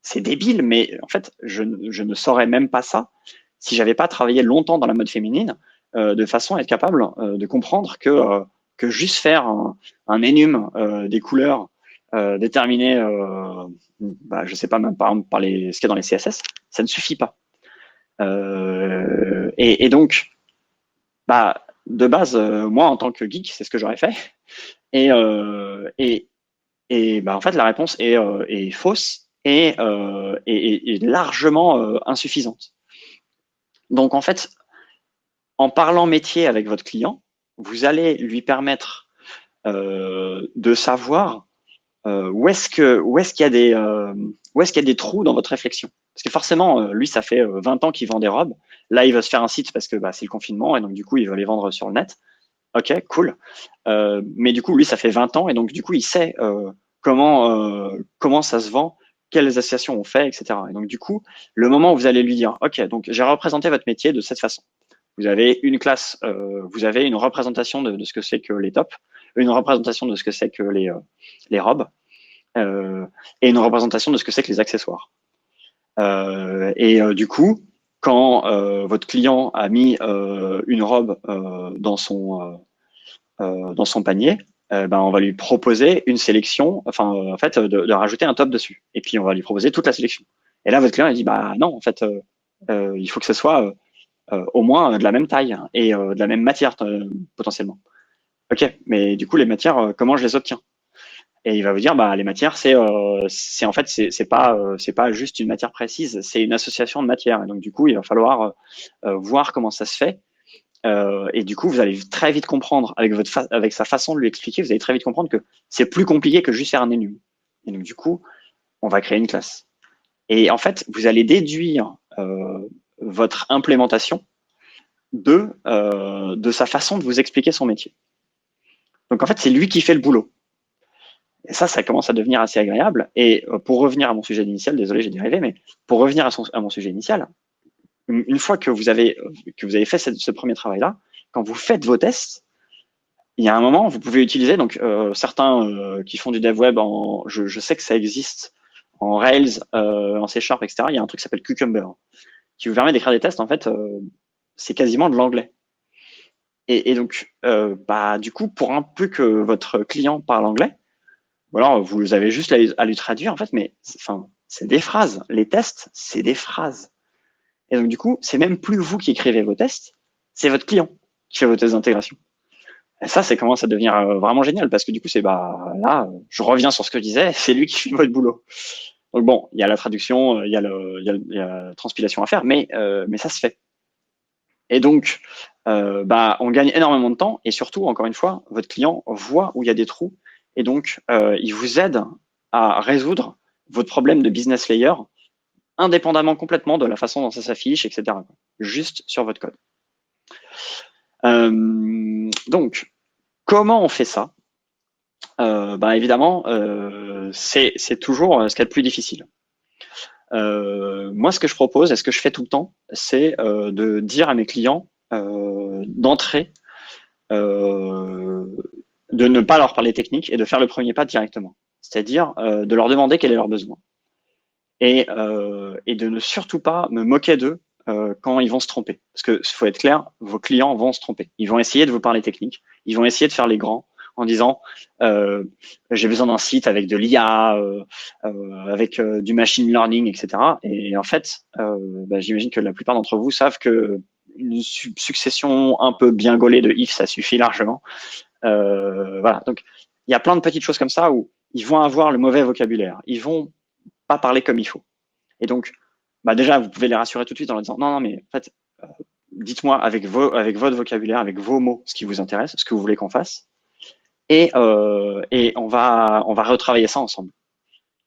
c'est débile, mais en fait, je ne saurais même pas ça si j'avais pas travaillé longtemps dans la mode féminine, de façon à être capable de comprendre que juste faire un énum des couleurs déterminées, bah, je sais pas, même par exemple par ce qu'il y a dans les CSS, ça ne suffit pas. Et donc, bah, de base, moi en tant que geek, c'est ce que j'aurais fait. Et, euh, et, et bah, en fait, la réponse est fausse et largement insuffisante. Donc en fait, en parlant métier avec votre client, vous allez lui permettre de savoir où est-ce qu'il y a des trous dans votre réflexion. Parce que forcément, lui, ça fait 20 ans qu'il vend des robes. Là, il va se faire un site parce que bah, c'est le confinement et donc du coup, il va les vendre sur le net. Ok, cool. Mais du coup, lui, ça fait 20 ans et donc du coup, il sait comment ça se vend, quelles associations on fait, etc. Et donc du coup, le moment où vous allez lui dire, ok, donc j'ai représenté votre métier de cette façon. Vous avez une classe, vous avez une représentation de ce que c'est que les tops, une représentation de ce que c'est que les robes, et une représentation de ce que c'est que les accessoires. Du coup, quand votre client a mis une robe dans son panier, ben, on va lui proposer une sélection, enfin, en fait, de rajouter un top dessus. Et puis, on va lui proposer toute la sélection. Et là, votre client, il dit, bah non, en fait, il faut que ce soit au moins de la même taille et de la même matière potentiellement. Ok, mais du coup, les matières, comment je les obtiens? Et il va vous dire, bah, les matières, c'est en fait, c'est pas juste une matière précise, c'est une association de matières. Et donc, du coup, il va falloir voir comment ça se fait. Et du coup, vous allez très vite comprendre, avec sa façon de lui expliquer, vous allez très vite comprendre que c'est plus compliqué que juste faire un énum. Et donc, du coup, on va créer une classe. Et en fait, vous allez déduire votre implémentation de sa façon de vous expliquer son métier. Donc, en fait, c'est lui qui fait le boulot. Et ça commence à devenir assez agréable. Et pour revenir à mon sujet initial, désolé, j'ai dérivé, mais pour revenir à mon sujet initial, une fois que vous avez fait ce premier travail-là, quand vous faites vos tests, il y a un moment, vous pouvez utiliser, donc certains qui font du dev web, je sais que ça existe en Rails, en C Sharp, etc. Il y a un truc qui s'appelle Cucumber, qui vous permet d'écrire des tests. En fait, c'est quasiment de l'anglais. Et donc, bah, du coup, pour un peu que votre client parle anglais, ou alors vous avez juste à lui traduire, en fait, mais enfin, c'est des phrases. Les tests, c'est des phrases. Et donc, du coup, c'est même plus vous qui écrivez vos tests, c'est votre client qui fait vos tests d'intégration. Et ça commence à devenir vraiment génial parce que du coup, c'est bah là, je reviens sur ce que je disais, c'est lui qui fait votre boulot. Donc bon, il y a la traduction, il y a la transpilation à faire, mais ça se fait. Et donc, bah, on gagne énormément de temps et surtout, encore une fois, votre client voit où il y a des trous et donc il vous aide à résoudre votre problème de business layer indépendamment complètement de la façon dont ça s'affiche, etc. Juste sur votre code. Donc, comment on fait ça? Bah évidemment, c'est toujours ce qu'il y a de plus difficile. Moi, ce que je propose et ce que je fais tout le temps, c'est de dire à mes clients d'entrée de ne pas leur parler technique et de faire le premier pas directement. C'est-à-dire de leur demander quel est leur besoin. Et de ne surtout pas me moquer d'eux quand ils vont se tromper. Parce que faut être clair, vos clients vont se tromper. Ils vont essayer de vous parler technique, ils vont essayer de faire les grands en disant j'ai besoin d'un site avec de l'IA, avec du machine learning, etc. Et en fait, bah, j'imagine que la plupart d'entre vous savent que une succession un peu bien gaulée de if, ça suffit largement. Voilà. Donc, il y a plein de petites choses comme ça où ils vont avoir le mauvais vocabulaire. Ils vont pas parler comme il faut. Et donc, bah déjà, vous pouvez les rassurer tout de suite en leur disant non, non, mais en fait, dites-moi avec votre vocabulaire, avec vos mots, ce qui vous intéresse, ce que vous voulez qu'on fasse, et on va retravailler ça ensemble.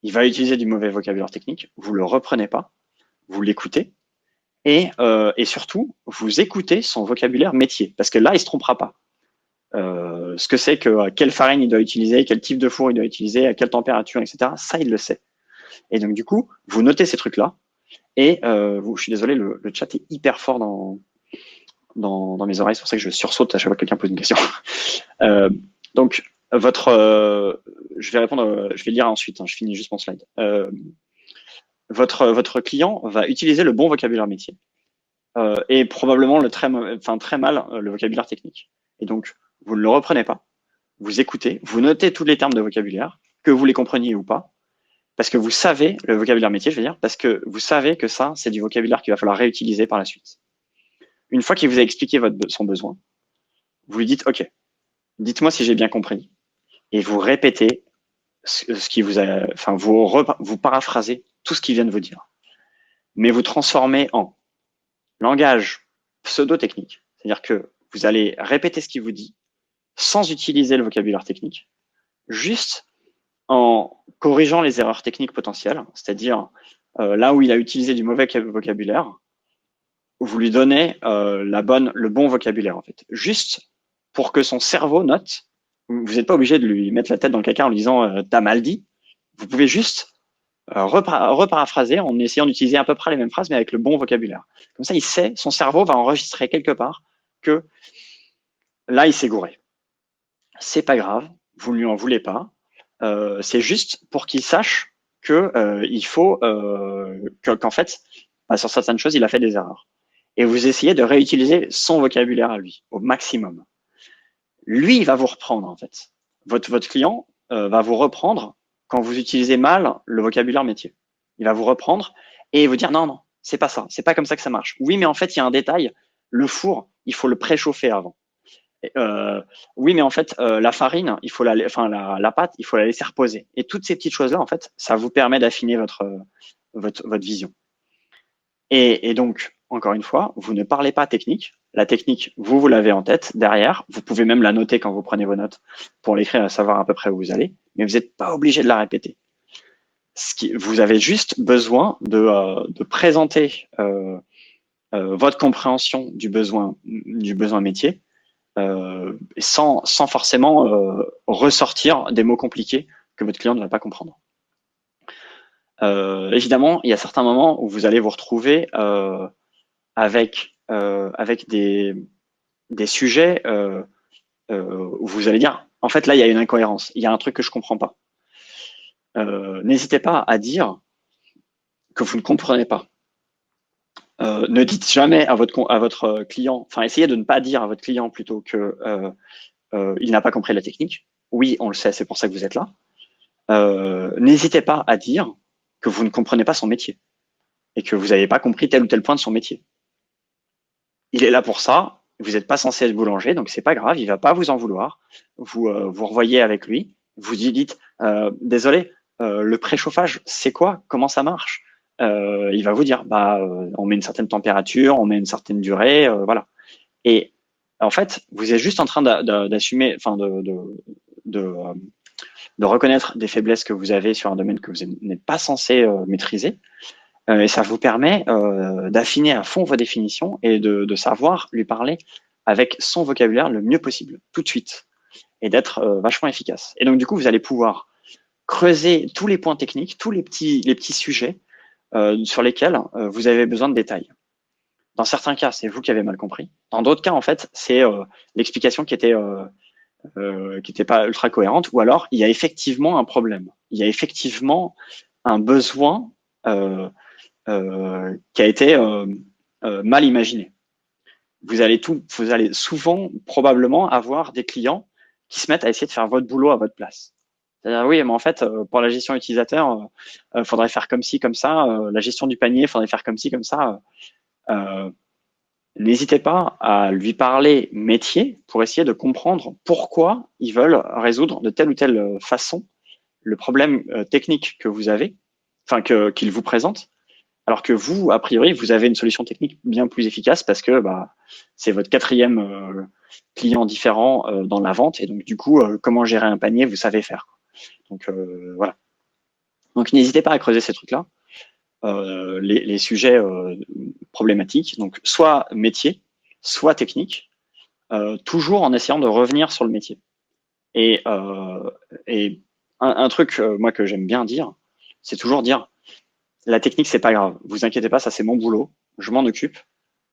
Il va utiliser du mauvais vocabulaire technique, vous le reprenez pas, vous l'écoutez, et surtout, vous écoutez son vocabulaire métier, parce que là, il se trompera pas. Ce que c'est que quelle farine il doit utiliser, quel type de four il doit utiliser, à quelle température, etc. Ça, il le sait. Et donc, du coup, vous notez ces trucs-là. Et je suis désolé, le chat est hyper fort dans mes oreilles. C'est pour ça que je sursaute à chaque fois que quelqu'un pose une question. Donc, je vais répondre, je vais lire ensuite. Hein, je finis juste mon slide. votre client va utiliser le bon vocabulaire métier et probablement très mal le vocabulaire technique. Et donc, vous ne le reprenez pas, vous écoutez, vous notez tous les termes de vocabulaire, que vous les compreniez ou pas, parce que vous savez, le vocabulaire métier, je veux dire, parce que vous savez que ça, c'est du vocabulaire qu'il va falloir réutiliser par la suite. Une fois qu'il vous a expliqué son besoin, vous lui dites, OK, dites-moi si j'ai bien compris, et vous répétez ce qui vous a, enfin, vous paraphrasez tout ce qu'il vient de vous dire, mais vous transformez en langage pseudo-technique, c'est-à-dire que vous allez répéter ce qu'il vous dit sans utiliser le vocabulaire technique, juste en corrigeant les erreurs techniques potentielles, c'est-à-dire là où il a utilisé du mauvais vocabulaire, vous lui donnez le bon vocabulaire en fait, juste pour que son cerveau note. Vous n'êtes pas obligé de lui mettre la tête dans le caca en lui disant t'as mal dit. Vous pouvez juste reparaphraser en essayant d'utiliser à peu près les mêmes phrases mais avec le bon vocabulaire. Comme ça, il sait, son cerveau va enregistrer quelque part que là, il s'est gouré. C'est pas grave, vous ne lui en voulez pas. C'est juste pour qu'il sache que il faut qu'en fait, sur certaines choses, il a fait des erreurs. Et vous essayez de réutiliser son vocabulaire à lui au maximum. Lui, il va vous reprendre en fait. Votre client va vous reprendre quand vous utilisez mal le vocabulaire métier. Il va vous reprendre et vous dire non, non, c'est pas ça, c'est pas comme ça que ça marche. Oui, mais en fait, il y a un détail. Le four, il faut le préchauffer avant. Oui, mais en fait, la farine, il faut la pâte, il faut la laisser reposer. Et toutes ces petites choses-là, en fait, ça vous permet d'affiner votre vision. Et donc, encore une fois, vous ne parlez pas technique. La technique, vous l'avez en tête derrière. Vous pouvez même la noter quand vous prenez vos notes pour l'écrire et savoir à peu près où vous allez. Mais vous n'êtes pas obligé de la répéter. Vous avez juste besoin de présenter votre compréhension du besoin métier sans forcément ressortir des mots compliqués que votre client ne va pas comprendre. Évidemment, il y a certains moments où vous allez vous retrouver avec des sujets où vous allez dire, en fait, là, il y a une incohérence, il y a un truc que je comprends pas. N'hésitez pas à dire que vous ne comprenez pas. Ne dites jamais à votre client, enfin, essayez de ne pas dire à votre client plutôt que il n'a pas compris la technique. Oui, on le sait, c'est pour ça que vous êtes là. N'hésitez pas à dire que vous ne comprenez pas son métier et que vous n'avez pas compris tel ou tel point de son métier. Il est là pour ça. Vous n'êtes pas censé être boulanger, donc c'est pas grave. Il va pas vous en vouloir. Vous revoyez avec lui. Vous lui dites désolé, le préchauffage, c'est quoi? Comment ça marche? Il va vous dire on met une certaine température, on met une certaine durée, voilà. Et en fait, vous êtes juste en train d'assumer, enfin de reconnaître des faiblesses que vous avez sur un domaine que vous n'êtes pas censé maîtriser. Et ça vous permet d'affiner à fond vos définitions et de savoir lui parler avec son vocabulaire le mieux possible, tout de suite, et d'être vachement efficace. Et donc, du coup, vous allez pouvoir creuser tous les points techniques, tous les petits sujets sur lesquels vous avez besoin de détails. Dans certains cas, c'est vous qui avez mal compris. Dans d'autres cas, en fait, c'est l'explication qui était pas ultra cohérente, ou alors il y a effectivement un problème. Il y a effectivement un besoin qui a été mal imaginé. Vous allez souvent probablement avoir des clients qui se mettent à essayer de faire votre boulot à votre place. C'est-à-dire oui, mais en fait, pour la gestion utilisateur, faudrait faire comme ci, comme ça. La gestion du panier, faudrait faire comme ci, comme ça. N'hésitez pas à lui parler métier pour essayer de comprendre pourquoi ils veulent résoudre de telle ou telle façon le problème technique que vous avez, enfin qu'ils vous présentent, alors que vous, a priori, vous avez une solution technique bien plus efficace parce que c'est votre quatrième client différent dans la vente et donc du coup, comment gérer un panier, vous savez faire. Donc voilà. Donc n'hésitez pas à creuser ces trucs-là, les sujets problématiques, donc soit métier, soit technique, toujours en essayant de revenir sur le métier. Et un truc moi que j'aime bien dire, c'est toujours dire la technique c'est pas grave, vous inquiétez pas, ça c'est mon boulot, je m'en occupe.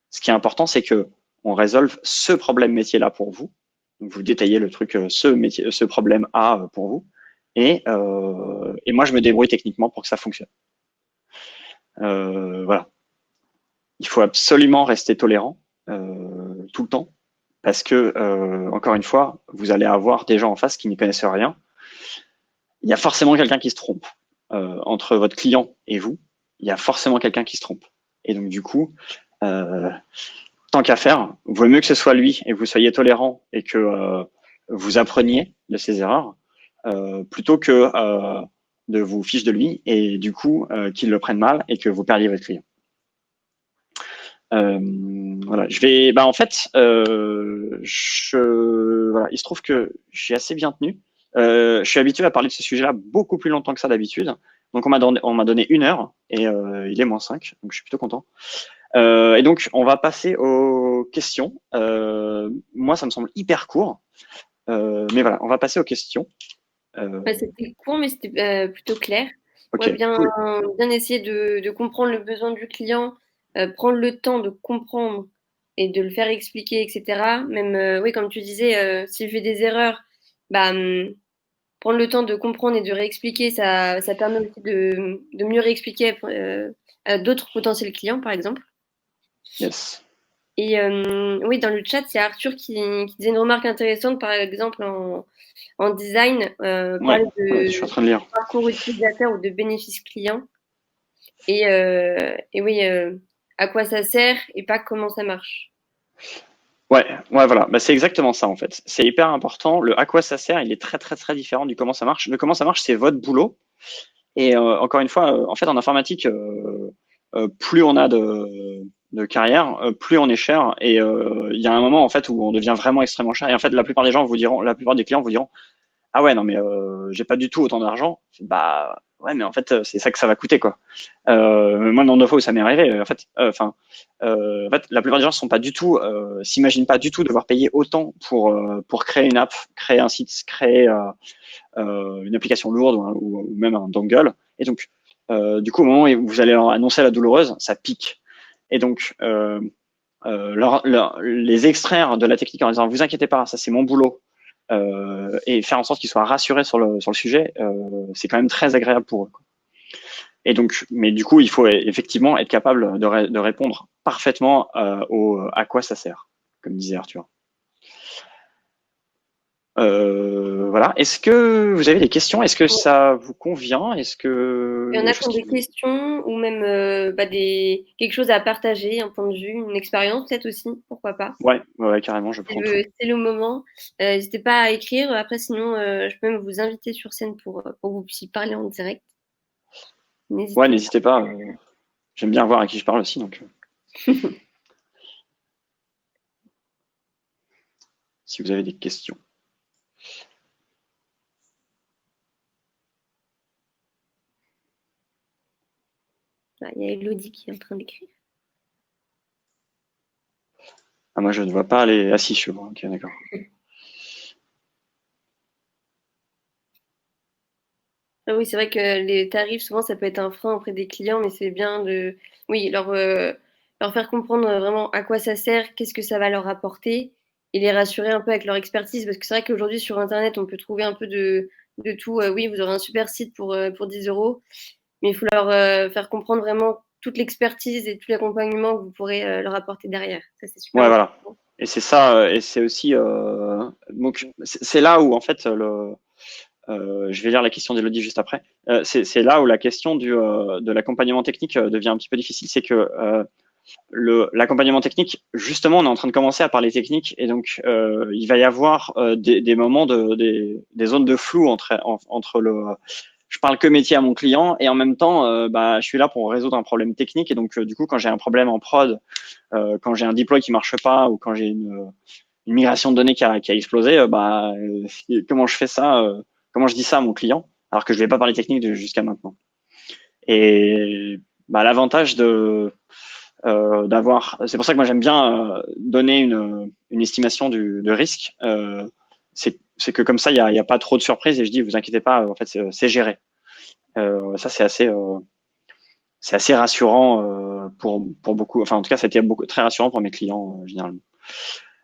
Ce qui est important, c'est que on résolve ce problème métier là pour vous. Donc vous détaillez le truc, ce problème A pour vous, et moi je me débrouille techniquement pour que ça fonctionne. Voilà. Il faut absolument rester tolérant tout le temps parce que, encore une fois, vous allez avoir des gens en face qui n'y connaissent rien. Il y a forcément quelqu'un qui se trompe. Entre votre client et vous, il y a forcément quelqu'un qui se trompe. Et donc, du coup, tant qu'à faire, vaut mieux que ce soit lui et que vous soyez tolérant et que vous appreniez de ses erreurs plutôt que de vous fiche de lui et du coup qu'il le prenne mal et que vous perdiez votre client. Voilà, je vais. Bah en fait, voilà, il se trouve que je suis assez bien tenu. Je suis habitué à parler de ce sujet-là beaucoup plus longtemps que ça d'habitude. Donc on m'a donné 1 heure et il est -5, donc je suis plutôt content. Et donc on va passer aux questions. Moi, ça me semble hyper court, mais voilà, on va passer aux questions. C'était court, mais c'était plutôt clair. Ok, Ouais, bien, cool. bien essayer de comprendre le besoin du client, prendre le temps de comprendre et de le faire expliquer, etc. Même, oui, comme tu disais, s'il fait des erreurs, bah, prendre le temps de comprendre et de réexpliquer, ça permet aussi de mieux réexpliquer à d'autres potentiels clients, par exemple. Yes. Et oui, dans le chat, c'est Arthur qui disait une remarque intéressante, par exemple, en design, Ouais, parler je suis en de train de lire. parcours utilisateur ou de bénéfices clients. Et oui, à quoi ça sert et pas comment ça marche. Ouais, ouais, voilà. Bah, c'est exactement ça en fait. C'est hyper important. Le à quoi ça sert, il est très très très différent du comment ça marche. Le comment ça marche, c'est votre boulot. Et encore une fois, en fait, en informatique, plus on a de carrière, plus on est cher. Et il y a un moment en fait où on devient vraiment extrêmement cher. Et en fait, la plupart des gens vous diront, la plupart des clients vous diront, ah ouais, non mais j'ai pas du tout autant d'argent. Bah ouais, mais en fait, c'est ça que ça va coûter quoi. Moi, le nombre de fois où ça m'est arrivé, en fait, la plupart des gens sont pas du tout, s'imaginent pas du tout devoir payer autant pour créer une app, créer un site, créer une application lourde ou même un dongle. Et donc, du coup, au moment où vous allez leur annoncer la douloureuse, ça pique. Et donc, les extraire de la technique en disant vous inquiétez pas, ça c'est mon boulot, et faire en sorte qu'ils soient rassurés sur le sujet, c'est quand même très agréable pour eux. Et donc, mais du coup, il faut effectivement être capable de répondre parfaitement à quoi ça sert, comme disait Arthur. Voilà. Est-ce que vous avez des questions? Est-ce que ça vous convient? Est-ce que Il y il y en a des a choses qui ont qui des vous... questions ou même quelque chose à partager, un point de vue, une expérience peut-être aussi, pourquoi pas. Ouais, ouais, carrément, je prends tout. C'est le moment. N'hésitez pas à écrire. Après, sinon, je peux même vous inviter sur scène pour que vous puissiez parler en direct. Ouais, N'hésitez pas. n'hésitez pas. J'aime bien voir à qui je parle aussi, donc si vous avez des questions. Ah, il y a Elodie qui est en train d'écrire. Ah, moi, je ne vois pas les... Ah si, je vois. Ok, d'accord. Ah oui, c'est vrai que les tarifs, souvent, ça peut être un frein auprès des clients, mais c'est bien oui, leur faire comprendre vraiment à quoi ça sert, qu'est-ce que ça va leur apporter, et les rassurer un peu avec leur expertise, parce que c'est vrai qu'aujourd'hui, sur Internet, on peut trouver un peu de tout. Oui, vous aurez un super site pour 10 euros, mais il faut leur faire comprendre vraiment toute l'expertise et tout l'accompagnement que vous pourrez leur apporter derrière. Ça, c'est super Ouais, voilà. important. Et c'est ça, et c'est aussi... donc, c'est là où, en fait, je vais lire la question d'Elodie juste après. C'est là où la question de l'accompagnement technique devient un petit peu difficile. C'est que l'accompagnement technique, justement, on est en train de commencer à parler technique, et donc il va y avoir des moments des zones de flou entre je parle que métier à mon client et en même temps, bah, je suis là pour résoudre un problème technique. Et donc, du coup, quand j'ai un problème en prod, quand j'ai un deploy qui marche pas ou quand j'ai une migration de données qui a explosé, comment je fais ça, comment je dis ça à mon client, alors que je vais pas parler technique jusqu'à maintenant. Et bah, l'avantage d'avoir, c'est pour ça que moi j'aime bien donner une estimation de risque. C'est que comme ça, il y a pas trop de surprises et je dis, vous inquiétez pas, en fait, c'est géré. Ça, c'est assez rassurant pour beaucoup. Enfin, en tout cas, c'était très rassurant pour mes clients généralement.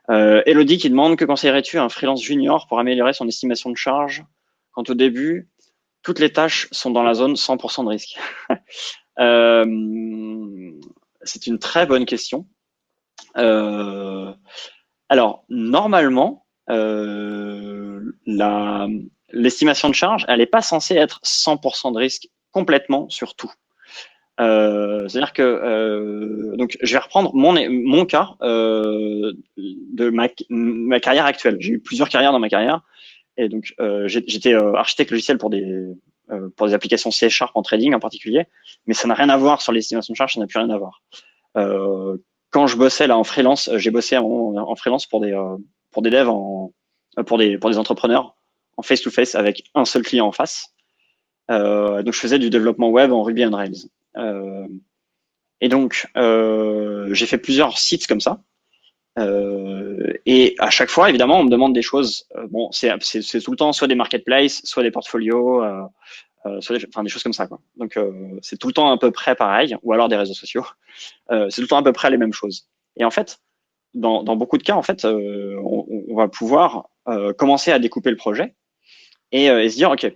Elodie qui demande que conseillerais-tu à un freelance junior pour améliorer son estimation de charge quand au début toutes les tâches sont dans la zone 100% de risque. C'est une très bonne question. Alors, normalement, l'estimation de charge, elle n'est pas censée être 100% de risque complètement sur tout. C'est-à-dire que donc je vais reprendre mon cas de ma carrière actuelle. J'ai eu plusieurs carrières dans ma carrière et donc j'étais architecte logiciel pour des applications C# en trading en particulier, mais ça n'a rien à voir sur l'estimation de charge, ça n'a plus rien à voir. Quand je bossais là en freelance, j'ai bossé en freelance pour des devs pour des entrepreneurs en face to face avec un seul client en face. Donc je faisais du développement web en Ruby on Rails. Et donc j'ai fait plusieurs sites comme ça. Et à chaque fois, évidemment, on me demande des choses. Bon, c'est tout le temps soit des marketplaces, soit des portfolios, soit des choses comme ça, quoi. Donc c'est tout le temps à peu près pareil, ou alors des réseaux sociaux. C'est tout le temps à peu près les mêmes choses. Et en fait, dans beaucoup de cas, en fait, on va pouvoir commencer à découper le projet et se dire, ok,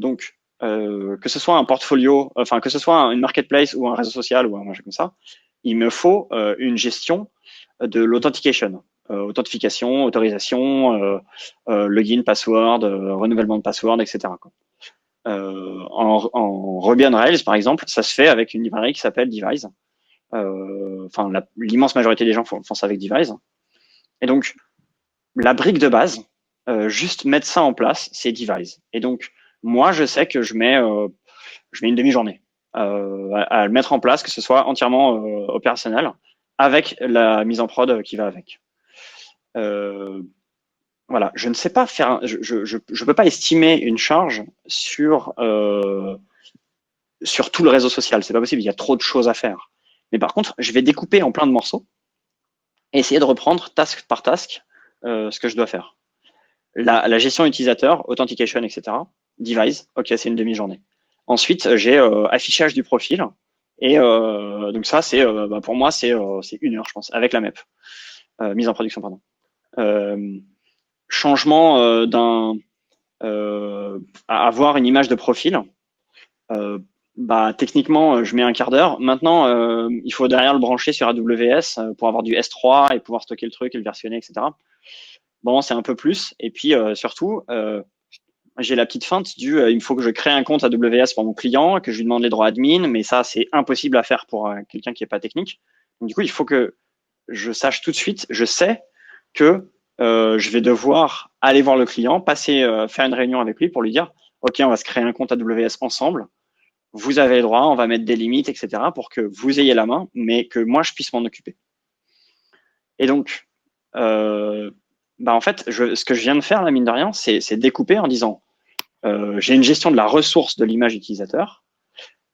donc que ce soit un portfolio, enfin que ce soit une marketplace ou un réseau social ou un machin comme ça, il me faut une gestion de l'authentication, authentification, autorisation, login, password, renouvellement de password, etc., quoi. En Ruby on Rails, par exemple, ça se fait avec une librairie qui s'appelle Devise. Enfin, l'immense majorité des gens font ça avec Devise. Et donc, la brique de base, juste mettre ça en place, c'est Devise. Et donc, moi, je sais que je mets une demi-journée à le mettre en place, que ce soit entièrement opérationnel, avec la mise en prod qui va avec. Voilà, je ne sais pas faire, je peux pas estimer une charge sur tout le réseau social, c'est pas possible, il y a trop de choses à faire. Mais par contre, je vais découper en plein de morceaux et essayer de reprendre task par task ce que je dois faire. La gestion utilisateur, authentication, etc. Device, ok, c'est une demi-journée. Ensuite, j'ai affichage du profil. Et donc ça, c'est pour moi, c'est 1 heure, je pense, avec la MEP. Mise en production, pardon. Changement à avoir une image de profil. Techniquement, je mets un quart d'heure. Maintenant, il faut derrière le brancher sur AWS pour avoir du S3 et pouvoir stocker le truc et le versionner, etc. Bon, c'est un peu plus. Et puis surtout, j'ai la petite feinte il me faut que je crée un compte AWS pour mon client, que je lui demande les droits admin, mais ça, c'est impossible à faire pour quelqu'un qui n'est pas technique. Donc, du coup, il faut que je sache tout de suite, je sais que je vais devoir aller voir le client, faire une réunion avec lui pour lui dire, OK, on va se créer un compte AWS ensemble. Vous avez les droits, on va mettre des limites, etc. pour que vous ayez la main, mais que moi, je puisse m'en occuper. Et donc, en fait, ce que je viens de faire, là, mine de rien, c'est découper en disant, j'ai une gestion de la ressource de l'image utilisateur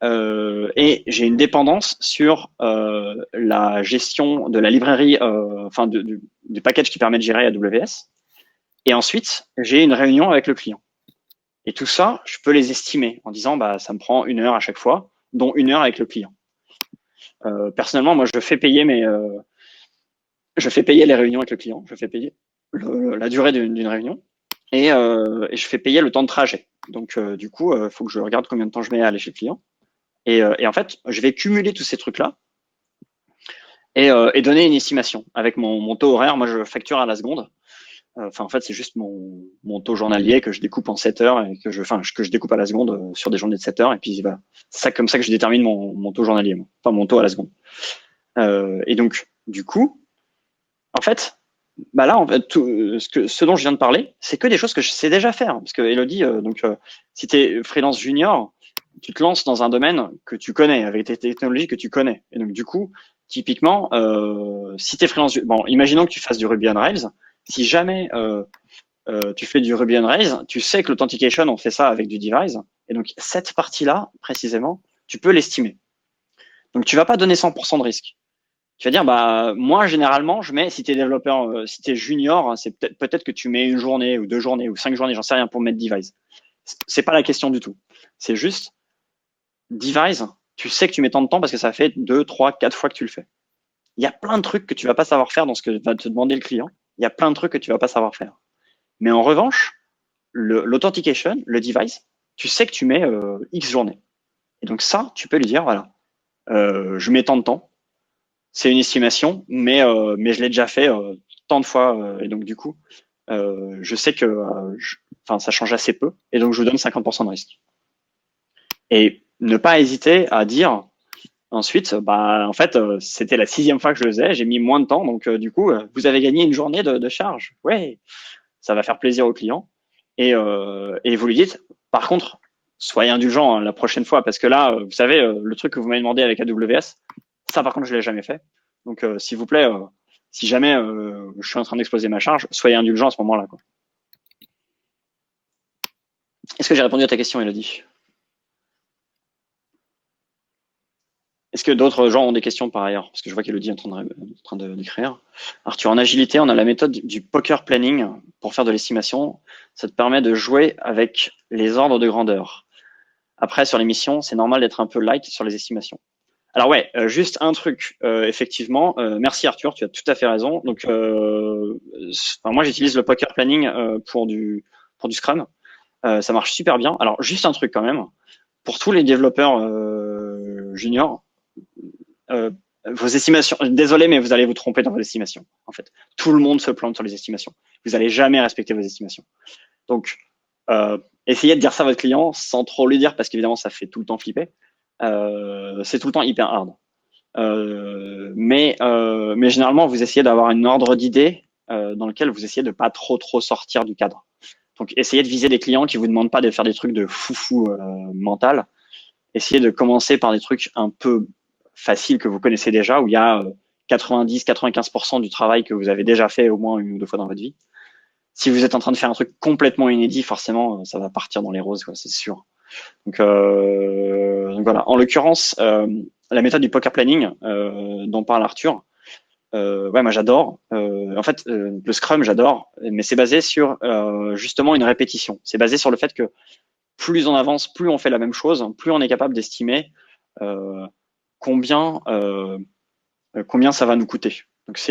et j'ai une dépendance sur la gestion de la librairie, enfin du package qui permet de gérer AWS. Et ensuite, j'ai une réunion avec le client. Et tout ça, je peux les estimer en disant, ça me prend 1 heure à chaque fois, dont 1 heure avec le client. Personnellement, moi, je fais payer les réunions avec le client, je fais payer la durée d'une réunion et je fais payer le temps de trajet. Donc, du coup, il faut que je regarde combien de temps je mets à aller chez le client. Et en fait, je vais cumuler tous ces trucs-là et donner une estimation avec mon taux horaire. Moi, je facture à la seconde. En fait, c'est juste mon taux journalier que je découpe en 7 heures et que je découpe à la seconde sur des journées de 7 heures. Et puis, voilà. C'est comme ça que je détermine mon taux journalier, enfin mon taux à la seconde. Et donc, du coup, en fait, là, en fait, ce dont je viens de parler, c'est que des choses que je sais déjà faire. Parce que Elodie, si tu es freelance junior, tu te lances dans un domaine que tu connais, avec des technologies que tu connais. Et donc, du coup, typiquement, si tu es freelance, imaginons que tu fasses du Ruby on Rails. Si jamais tu fais du Ruby on Rails, tu sais que l'authentication, on fait ça avec du Devise. Et donc, cette partie-là, précisément, tu peux l'estimer. Donc, tu vas pas donner 100% de risque. Tu vas dire, moi, généralement, je mets, si tu es développeur, si tu es junior, c'est peut-être que tu mets 1 journée ou 2 journées ou 5 journées, j'en sais rien, pour mettre Devise. C'est pas la question du tout. C'est juste, Devise, tu sais que tu mets tant de temps parce que ça fait 2, 3, 4 fois que tu le fais. Il y a plein de trucs que tu vas pas savoir faire dans ce que va te demander le client. Il y a plein de trucs que tu vas pas savoir faire. Mais en revanche, l'authentication, le Devise, tu sais que tu mets X journées. Et donc ça, tu peux lui dire, voilà, je mets tant de temps, c'est une estimation, mais je l'ai déjà fait tant de fois, et donc du coup, je sais que ça change assez peu, et donc je vous donne 50% de risque. Et ne pas hésiter à dire ensuite, en fait, c'était la 6e fois que je le faisais, j'ai mis moins de temps, donc du coup, vous avez gagné une journée de charge. Ouais, ça va faire plaisir au client. Et vous lui dites, par contre, soyez indulgent la prochaine fois, parce que là, vous savez, le truc que vous m'avez demandé avec AWS, ça par contre, je l'ai jamais fait. Donc, s'il vous plaît, si jamais je suis en train d'exploser ma charge, soyez indulgent à ce moment-là. Est-ce que j'ai répondu à ta question, Elodie? Est-ce que d'autres gens ont des questions par ailleurs? Parce que je vois qu'Elodie est en train d'écrire. Arthur, en agilité, on a la méthode du poker planning pour faire de l'estimation. Ça te permet de jouer avec les ordres de grandeur. Après, sur les missions, c'est normal d'être un peu light sur les estimations. Alors ouais, juste un truc, effectivement. Merci Arthur, tu as tout à fait raison. Donc, moi j'utilise le poker planning pour du Scrum. Ça marche super bien. Alors juste un truc quand même, pour tous les développeurs juniors, vos estimations. Désolé, mais vous allez vous tromper dans vos estimations. En fait, tout le monde se plante sur les estimations. Vous n'allez jamais respecter vos estimations. Donc, essayez de dire ça à votre client sans trop lui dire, parce qu'évidemment, ça fait tout le temps flipper. C'est tout le temps hyper hard. Mais généralement, vous essayez d'avoir un ordre d'idée dans lequel vous essayez de pas trop sortir du cadre. Donc, essayez de viser des clients qui vous demandent pas de faire des trucs de foufou mental. Essayez de commencer par des trucs un peu faciles que vous connaissez déjà, où il y a 90-95% du travail que vous avez déjà fait au moins 1 ou 2 fois dans votre vie. Si vous êtes en train de faire un truc complètement inédit, forcément, ça va partir dans les roses, quoi, c'est sûr. Donc voilà. En l'occurrence, la méthode du poker planning dont parle Arthur, ouais, moi j'adore. En fait, le Scrum, j'adore, mais c'est basé sur justement une répétition. C'est basé sur le fait que plus on avance, plus on fait la même chose, plus on est capable d'estimer combien ça va nous coûter. Donc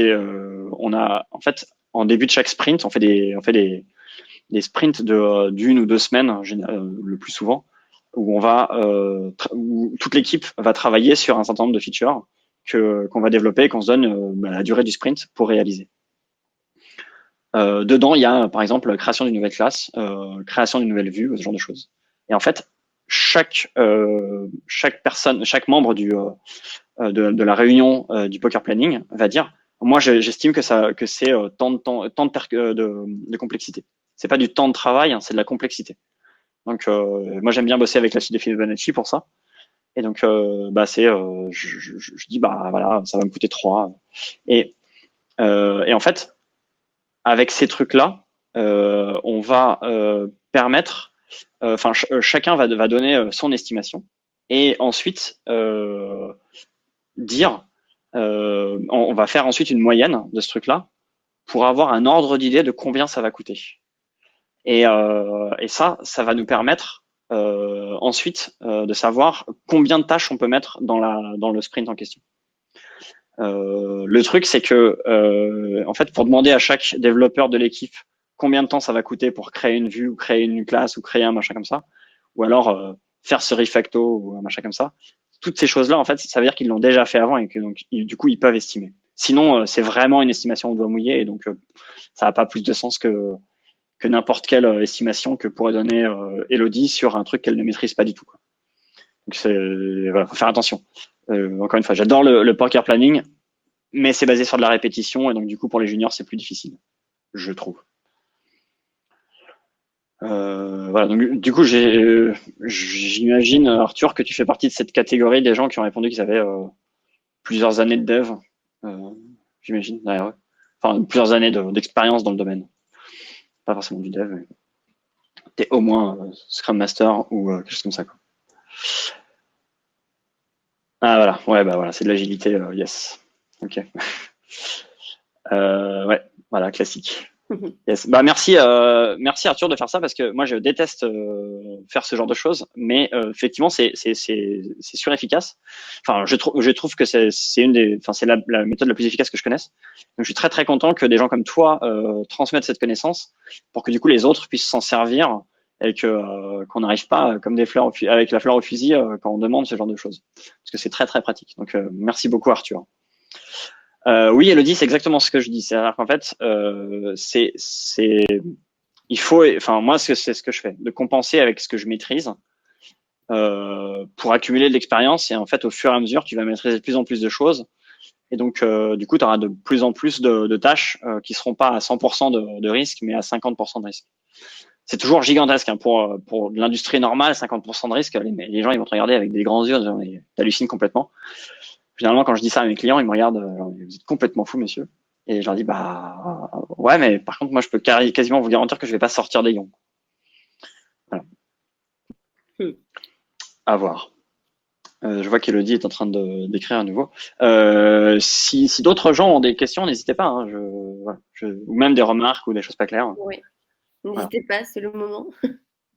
on a en fait en début de chaque sprint, on fait des sprints d'1 ou 2 semaines le plus souvent, où où toute l'équipe va travailler sur un certain nombre de features qu'on va développer, qu'on se donne la durée du sprint pour réaliser. Dedans, il y a par exemple la création d'une nouvelle classe, création d'une nouvelle vue, ce genre de choses. Et en fait, chaque personne, chaque membre de la réunion du poker planning va dire, moi j'estime que c'est tant de complexité. C'est pas du temps de travail, hein, c'est de la complexité. Donc moi j'aime bien bosser avec la suite de Fibonacci pour ça. Et donc je dis voilà, ça va me coûter 3. Et en fait, avec ces trucs-là, on va permettre, chacun va donner son estimation, et ensuite dire, on va faire ensuite une moyenne de ce truc-là pour avoir un ordre d'idée de combien ça va coûter. Et ça va nous permettre ensuite de savoir combien de tâches on peut mettre dans le sprint en question. Le truc, c'est que en fait, pour demander à chaque développeur de l'équipe combien de temps ça va coûter pour créer une vue ou créer une classe ou créer un machin comme ça, ou alors faire ce refacto ou un machin comme ça, toutes ces choses-là, en fait, ça veut dire qu'ils l'ont déjà fait avant et que donc du coup ils peuvent estimer. Sinon, c'est vraiment une estimation au doigt mouillé, et donc ça n'a pas plus de sens que n'importe quelle estimation que pourrait donner Elodie sur un truc qu'elle ne maîtrise pas du tout, quoi. Donc voilà, faut faire attention. Encore une fois, j'adore le poker planning, mais c'est basé sur de la répétition, et donc du coup pour les juniors c'est plus difficile, je trouve. Voilà, donc du coup j'imagine, Arthur, que tu fais partie de cette catégorie des gens qui ont répondu qu'ils avaient plusieurs années de dev, j'imagine, ouais. Enfin plusieurs années d'expérience dans le domaine, pas forcément du dev, mais t'es au moins Scrum Master ou quelque chose comme ça, quoi. Ah voilà, ouais, voilà, c'est de l'agilité, yes. Ok. Ouais, voilà, classique. Yes. Merci Arthur de faire ça, parce que moi je déteste faire ce genre de choses, mais effectivement c'est sûr efficace. Enfin, je trouve que c'est la méthode la plus efficace que je connaisse. Donc je suis très content que des gens comme toi transmettent cette connaissance pour que du coup les autres puissent s'en servir et que qu'on n'arrive pas comme des fleurs avec la fleur au fusil quand on demande ce genre de choses. Parce que c'est très très pratique. Donc merci beaucoup Arthur. Oui, Elodie, c'est exactement ce que je dis. C'est-à-dire qu'en fait, il faut, enfin moi, c'est ce que je fais, de compenser avec ce que je maîtrise pour accumuler de l'expérience. Et en fait, au fur et à mesure, tu vas maîtriser de plus en plus de choses. Et donc, du coup, tu auras de plus en plus de tâches qui seront pas à 100% de risque, mais à 50% de risque. C'est toujours gigantesque hein, pour l'industrie normale, 50% de risque. Les gens, ils vont te regarder avec des grands yeux, t'hallucines complètement. Généralement, quand je dis ça à mes clients, ils me regardent, vous êtes complètement fou, monsieur. Et je leur dis, bah, ouais, mais par contre, moi, je peux quasiment vous garantir que je vais pas sortir des lions. Voilà. À voir. Je vois qu'Elodie est en train d'écrire à nouveau. Si d'autres gens ont des questions, n'hésitez pas. Hein, voilà, ou même des remarques ou des choses pas claires. Oui, n'hésitez pas, c'est le moment.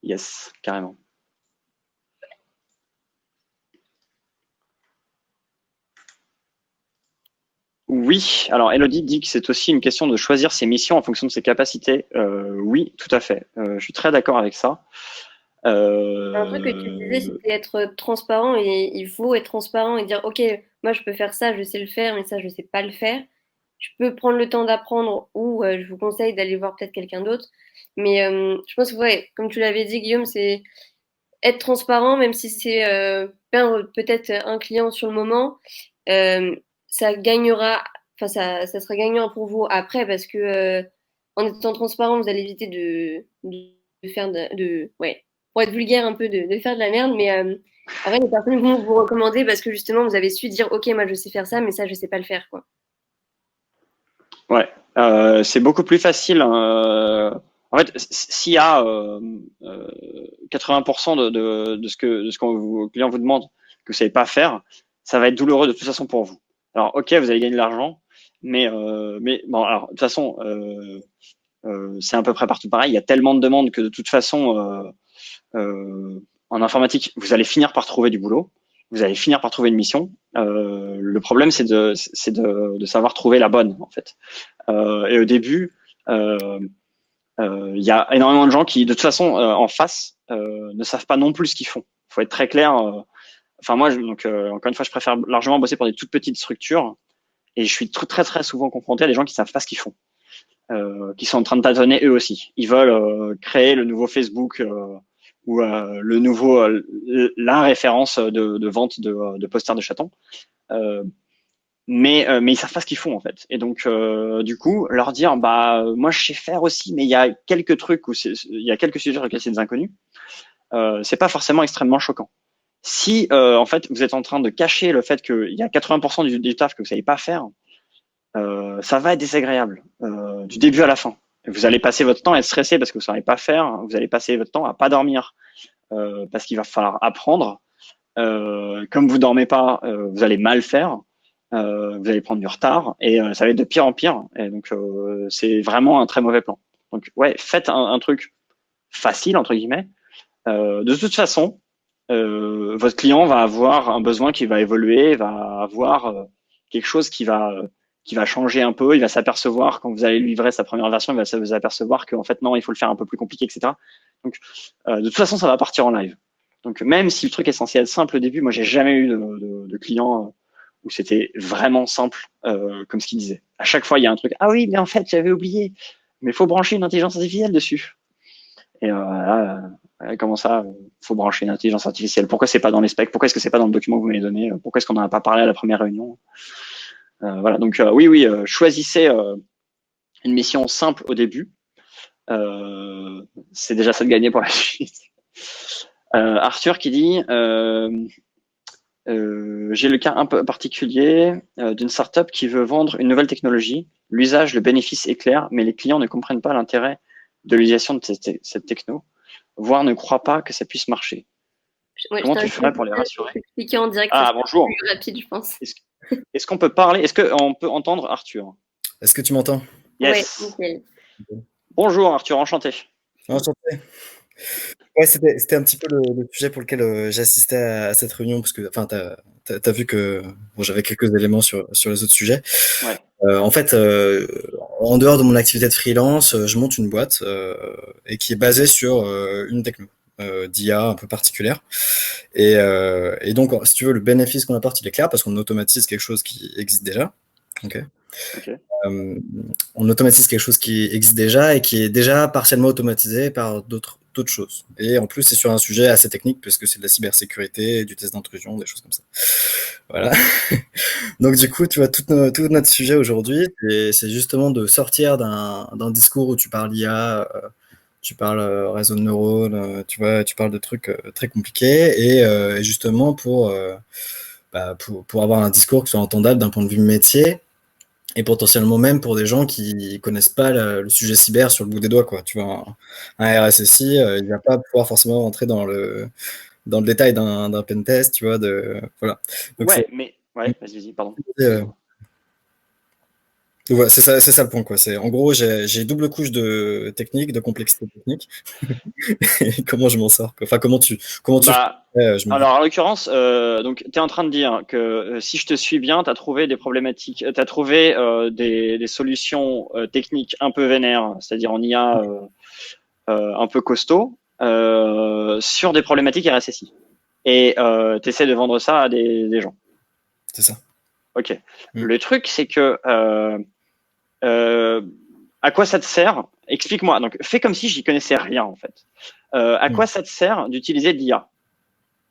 Yes, carrément. Oui, alors Elodie dit que c'est aussi une question de choisir ses missions en fonction de ses capacités. Oui, tout à fait. Je suis très d'accord avec ça. Un truc que tu disais, c'était être transparent et il faut être transparent et dire, OK, moi je peux faire ça, je sais le faire, mais ça je sais pas le faire. Je peux prendre le temps d'apprendre ou je vous conseille d'aller voir peut-être quelqu'un d'autre. Mais je pense que ouais, comme tu l'avais dit, Guillaume, c'est être transparent, même si c'est perdre peut-être un client sur le moment, euh, ça gagnera, enfin ça sera gagnant pour vous après parce que en étant transparent, vous allez éviter de faire ouais, pour être vulgaire un peu, de faire de la merde, mais après les personnes vont vous recommander parce que justement vous avez su dire ok moi je sais faire ça, mais ça je sais pas le faire quoi. Ouais, c'est beaucoup plus facile. En fait, s'il y a 80% de ce que vos clients vous demandent que vous savez pas faire, ça va être douloureux de toute façon pour vous. Alors, ok, vous allez gagner de l'argent, mais bon, alors de toute façon, c'est à peu près partout pareil. Il y a tellement de demandes que de toute façon, en informatique, vous allez finir par trouver du boulot. Vous allez finir par trouver une mission. Le problème, c'est de savoir trouver la bonne, en fait. Et au début, il y a énormément de gens qui, de toute façon, en face, ne savent pas non plus ce qu'ils font. Il faut être très clair. Enfin, moi, donc, encore une fois, je préfère largement bosser pour des toutes petites structures. Et je suis très, très souvent confronté à des gens qui savent pas ce qu'ils font, qui sont en train de tâtonner eux aussi. Ils veulent créer le nouveau Facebook ou la référence de vente de posters de chatons. Euh, mais ils savent pas ce qu'ils font en fait. Et donc du coup, leur dire bah moi je sais faire aussi, mais il y a quelques trucs où il y a quelques sujets sur lesquels c'est des inconnus. C'est pas forcément extrêmement choquant. Si en fait vous êtes en train de cacher le fait qu'il y a 80% du taf que vous savez pas faire, ça va être désagréable du début à la fin. Vous allez passer votre temps à être stressé parce que vous savez pas faire. Vous allez passer votre temps à pas dormir parce qu'il va falloir apprendre. Comme vous dormez pas, vous allez mal faire. Vous allez prendre du retard et ça va être de pire en pire. Et donc, c'est vraiment un très mauvais plan. Donc, ouais, faites un truc facile, entre guillemets. De toute façon, votre client va avoir un besoin qui va évoluer, va avoir quelque chose qui va changer un peu. Il va s'apercevoir quand vous allez lui livrer sa première version, il va vous apercevoir qu'en fait, non, il faut le faire un peu plus compliqué, etc. Donc, de toute façon, ça va partir en live. Donc, même si le truc est censé être simple au début, moi, j'ai jamais eu de client où c'était vraiment simple, comme ce qu'il disait. À chaque fois, il y a un truc. Ah oui, mais en fait, j'avais oublié. Mais il faut brancher une intelligence artificielle dessus. Et là, comment ça, faut brancher une intelligence artificielle? Pourquoi c'est pas dans les specs? Pourquoi est-ce que c'est pas dans le document que vous m'avez donné? Pourquoi est-ce qu'on n'en a pas parlé à la première réunion? Voilà. Donc oui, choisissez une mission simple au début. C'est déjà ça de gagner pour la suite. Arthur qui dit j'ai le cas un peu particulier d'une startup qui veut vendre une nouvelle technologie. L'usage, le bénéfice est clair, mais les clients ne comprennent pas l'intérêt de l'utilisation de cette techno, voire ne croient pas que ça puisse marcher. Ouais, je Comment tu t'invite ferais pour les rassurer? à expliquer en direct, ça Ah, sera bonjour. plus rapide, je pense. Est-ce qu'on peut parler? Est-ce qu'on peut entendre Arthur? Est-ce que tu m'entends? Ouais, Yes. nickel. Bonjour Arthur, enchanté. Enchanté. Ouais, c'était un petit peu le sujet pour lequel j'assistais à cette réunion, parce que, enfin, t'as vu que bon, j'avais quelques éléments sur les autres sujets. Ouais. En fait, en dehors de mon activité de freelance, je monte une boîte et qui est basée sur une techno d'IA un peu particulière. Et donc, si tu veux, le bénéfice qu'on apporte, il est clair parce qu'on automatise quelque chose qui existe déjà. Ok. Ok. On automatise quelque chose qui existe déjà et qui est déjà partiellement automatisé par d'autres choses. Et en plus, c'est sur un sujet assez technique puisque c'est de la cybersécurité, du test d'intrusion, des choses comme ça. Voilà. Donc du coup, tu vois, tout notre sujet aujourd'hui, c'est justement de sortir d'un discours où tu parles IA, tu parles réseau de neurones, tu vois, tu parles de trucs très compliqués et justement pour avoir un discours qui soit entendable d'un point de vue métier et potentiellement même pour des gens qui connaissent pas le sujet cyber sur le bout des doigts, quoi. Tu vois, un RSSI, il va pas pouvoir forcément rentrer dans le détail d'un pen test, tu vois, voilà. Donc Ouais, mais ouais, vas-y, pardon. euh, donc voilà, c'est ça le point, quoi. C'est en gros, j'ai double couche de technique, de complexité technique. Et comment je m'en sors, quoi. Enfin, comment tu Bah, je me dis. alors en l'occurrence, donc tu es en train de dire que si je te suis bien, tu as trouvé des problématiques, tu as trouvé des solutions techniques un peu vénères, c'est-à-dire en IA un peu costaud, sur des problématiques RSSI. Et tu essaies de vendre ça à des gens. C'est ça. Ok. Mm. Le truc, c'est que euh, à quoi ça te sert? Explique-moi. Donc, fais comme si j'y connaissais rien en fait. À Mm. quoi ça te sert d'utiliser de l'IA?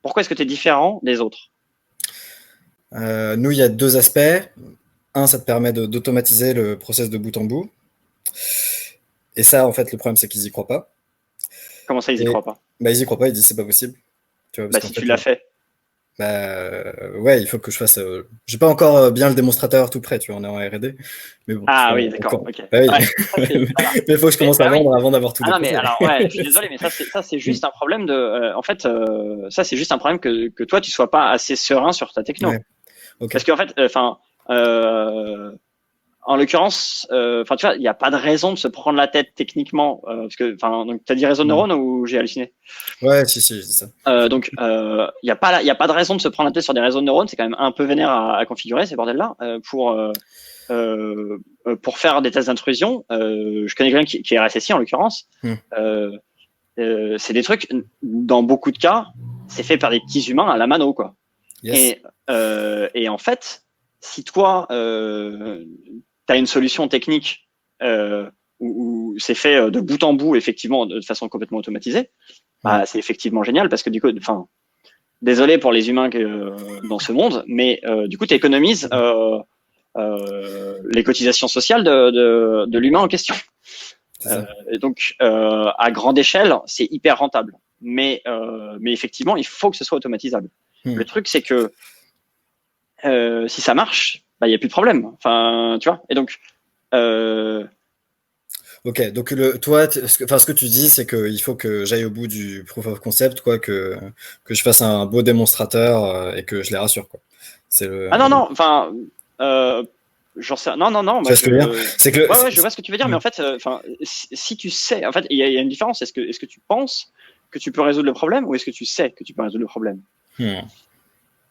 Pourquoi est-ce que tu es différent des autres? Nous, il y a deux aspects. Un, ça te permet d'automatiser le process de bout en bout. Et ça, en fait, le problème, c'est qu'ils y croient pas. Comment ça, ils y Et croient pas? bah, ils y croient pas, ils disent c'est pas possible. Tu vois, parce Bah, qu'en si tu fait, l'as fait. ouais, il faut que je fasse. J'ai pas encore bien le démonstrateur tout prêt, tu vois, on est en R&D. Mais bon, Ah oui, d'accord. Ok. bah oui. Ouais. Ça, Mais voilà. il faut que je Mais commence à bah oui. vendre avant d'avoir tout Ah non, mais déposé. alors ouais, je suis désolé, mais ça c'est Mm. juste un problème de. En fait, ça c'est juste un problème que toi tu sois pas assez serein sur ta techno. Ouais, ok. Parce qu'en fait, enfin. En l'occurrence, enfin tu vois, il n'y a pas de raison de se prendre la tête techniquement, parce que, enfin, donc t'as dit réseau de Mm. neurones ou j'ai halluciné? Ouais, si, je dis ça. Donc, il y a pas de raison de se prendre la tête sur des réseaux de neurones. C'est quand même un peu vénère à configurer ces bordels-là pour faire des tests d'intrusion. Je connais quelqu'un qui est RSSI en l'occurrence. Mm. Euh, c'est des trucs, dans beaucoup de cas, c'est fait par des petits humains à la mano, quoi. Yes. Et en fait, si toi, tu as une solution technique où c'est fait de bout en bout, effectivement, de façon complètement automatisée, Mm. bah, c'est effectivement génial parce que du coup, enfin, désolé pour les humains dans ce monde, mais du coup, tu économises les cotisations sociales de l'humain en question. C'est ça. Et donc, à grande échelle, c'est hyper rentable. Mais effectivement, il faut que ce soit automatisable. Mm. Le truc, c'est que si ça marche, bah, il n'y a plus de problème. Enfin, tu vois. Et donc, Ok, donc ce que tu dis, c'est qu'il faut que j'aille au bout du proof of concept, quoi, que je fasse un beau démonstrateur et que je les rassure, quoi. C'est ah le. non, non, enfin, euh, j'en sais, non, non, non, Tu moi vois ce que je veux dire? C'est que ouais, ouais, je vois ce que tu veux dire, mais Mm. en fait, enfin, si tu sais, en fait, il y a une différence. Est-ce que tu penses que tu peux résoudre le problème ou est-ce que tu sais que tu peux résoudre le problème? Mm.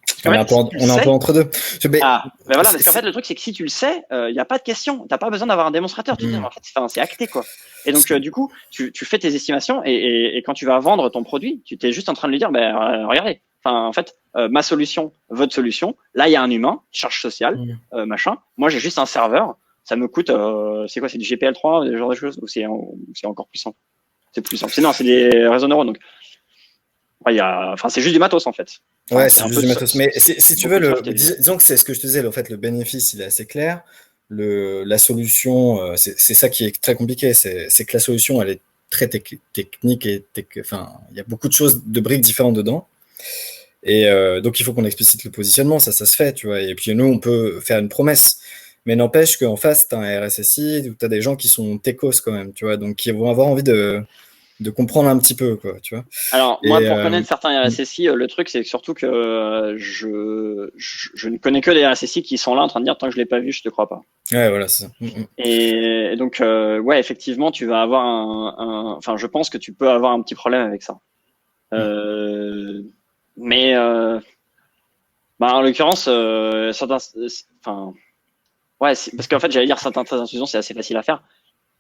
Parce qu'en fait, si tu le On est un peu sais, entre deux. Mais ah, ben voilà, parce qu'en fait, c'est- le truc, c'est que si tu le sais, il n'y a pas de question. T'as pas besoin d'avoir un démonstrateur. Tu te dis, Mm. en fait, c'est acté, quoi. Et donc, du coup, tu fais tes estimations et quand tu vas vendre ton produit, tu t'es juste en train de lui dire, ben, regardez, enfin, en fait, ma solution, votre solution, là, il y a un humain, charge sociale, Mm. machin. Moi, j'ai juste un serveur. Ça me coûte, c'est quoi, c'est du GPL3, ce genre de choses, ou c'est encore plus simple. C'est plus simple. Non, c'est des réseaux neuronaux. Donc, ouais, enfin, c'est juste du matos, en fait. Enfin, Ouais, c'est c'est un juste peu du matos. Mais si tu veux, beaucoup de soft. disons que c'est ce que je te disais, en fait, le bénéfice, il est assez clair. La solution, c'est ça qui est très compliqué, c'est que la solution, elle est très technique enfin, il y a beaucoup de choses, de briques différentes dedans. Et donc, il faut qu'on explicite le positionnement, ça se fait, tu vois. Et puis, nous, on peut faire une promesse. Mais n'empêche qu'en face, tu as un RSSI, où tu as des gens qui sont techos quand même, tu vois, donc qui vont avoir envie de comprendre un petit peu, quoi, tu vois. Alors, moi, Et pour connaître certains RSSI, le truc, c'est surtout que je ne connais que des RSSI qui sont là en train de dire, tant que je l'ai pas vu, je te crois pas. ouais, voilà, c'est ça. Et donc, ouais, effectivement, tu vas avoir enfin, je pense que tu peux avoir un petit problème avec ça. Mm. Euh, mais, bah, en l'occurrence, enfin, Ouais, parce qu'en fait, j'allais dire certaines intrusions, c'est assez facile à faire.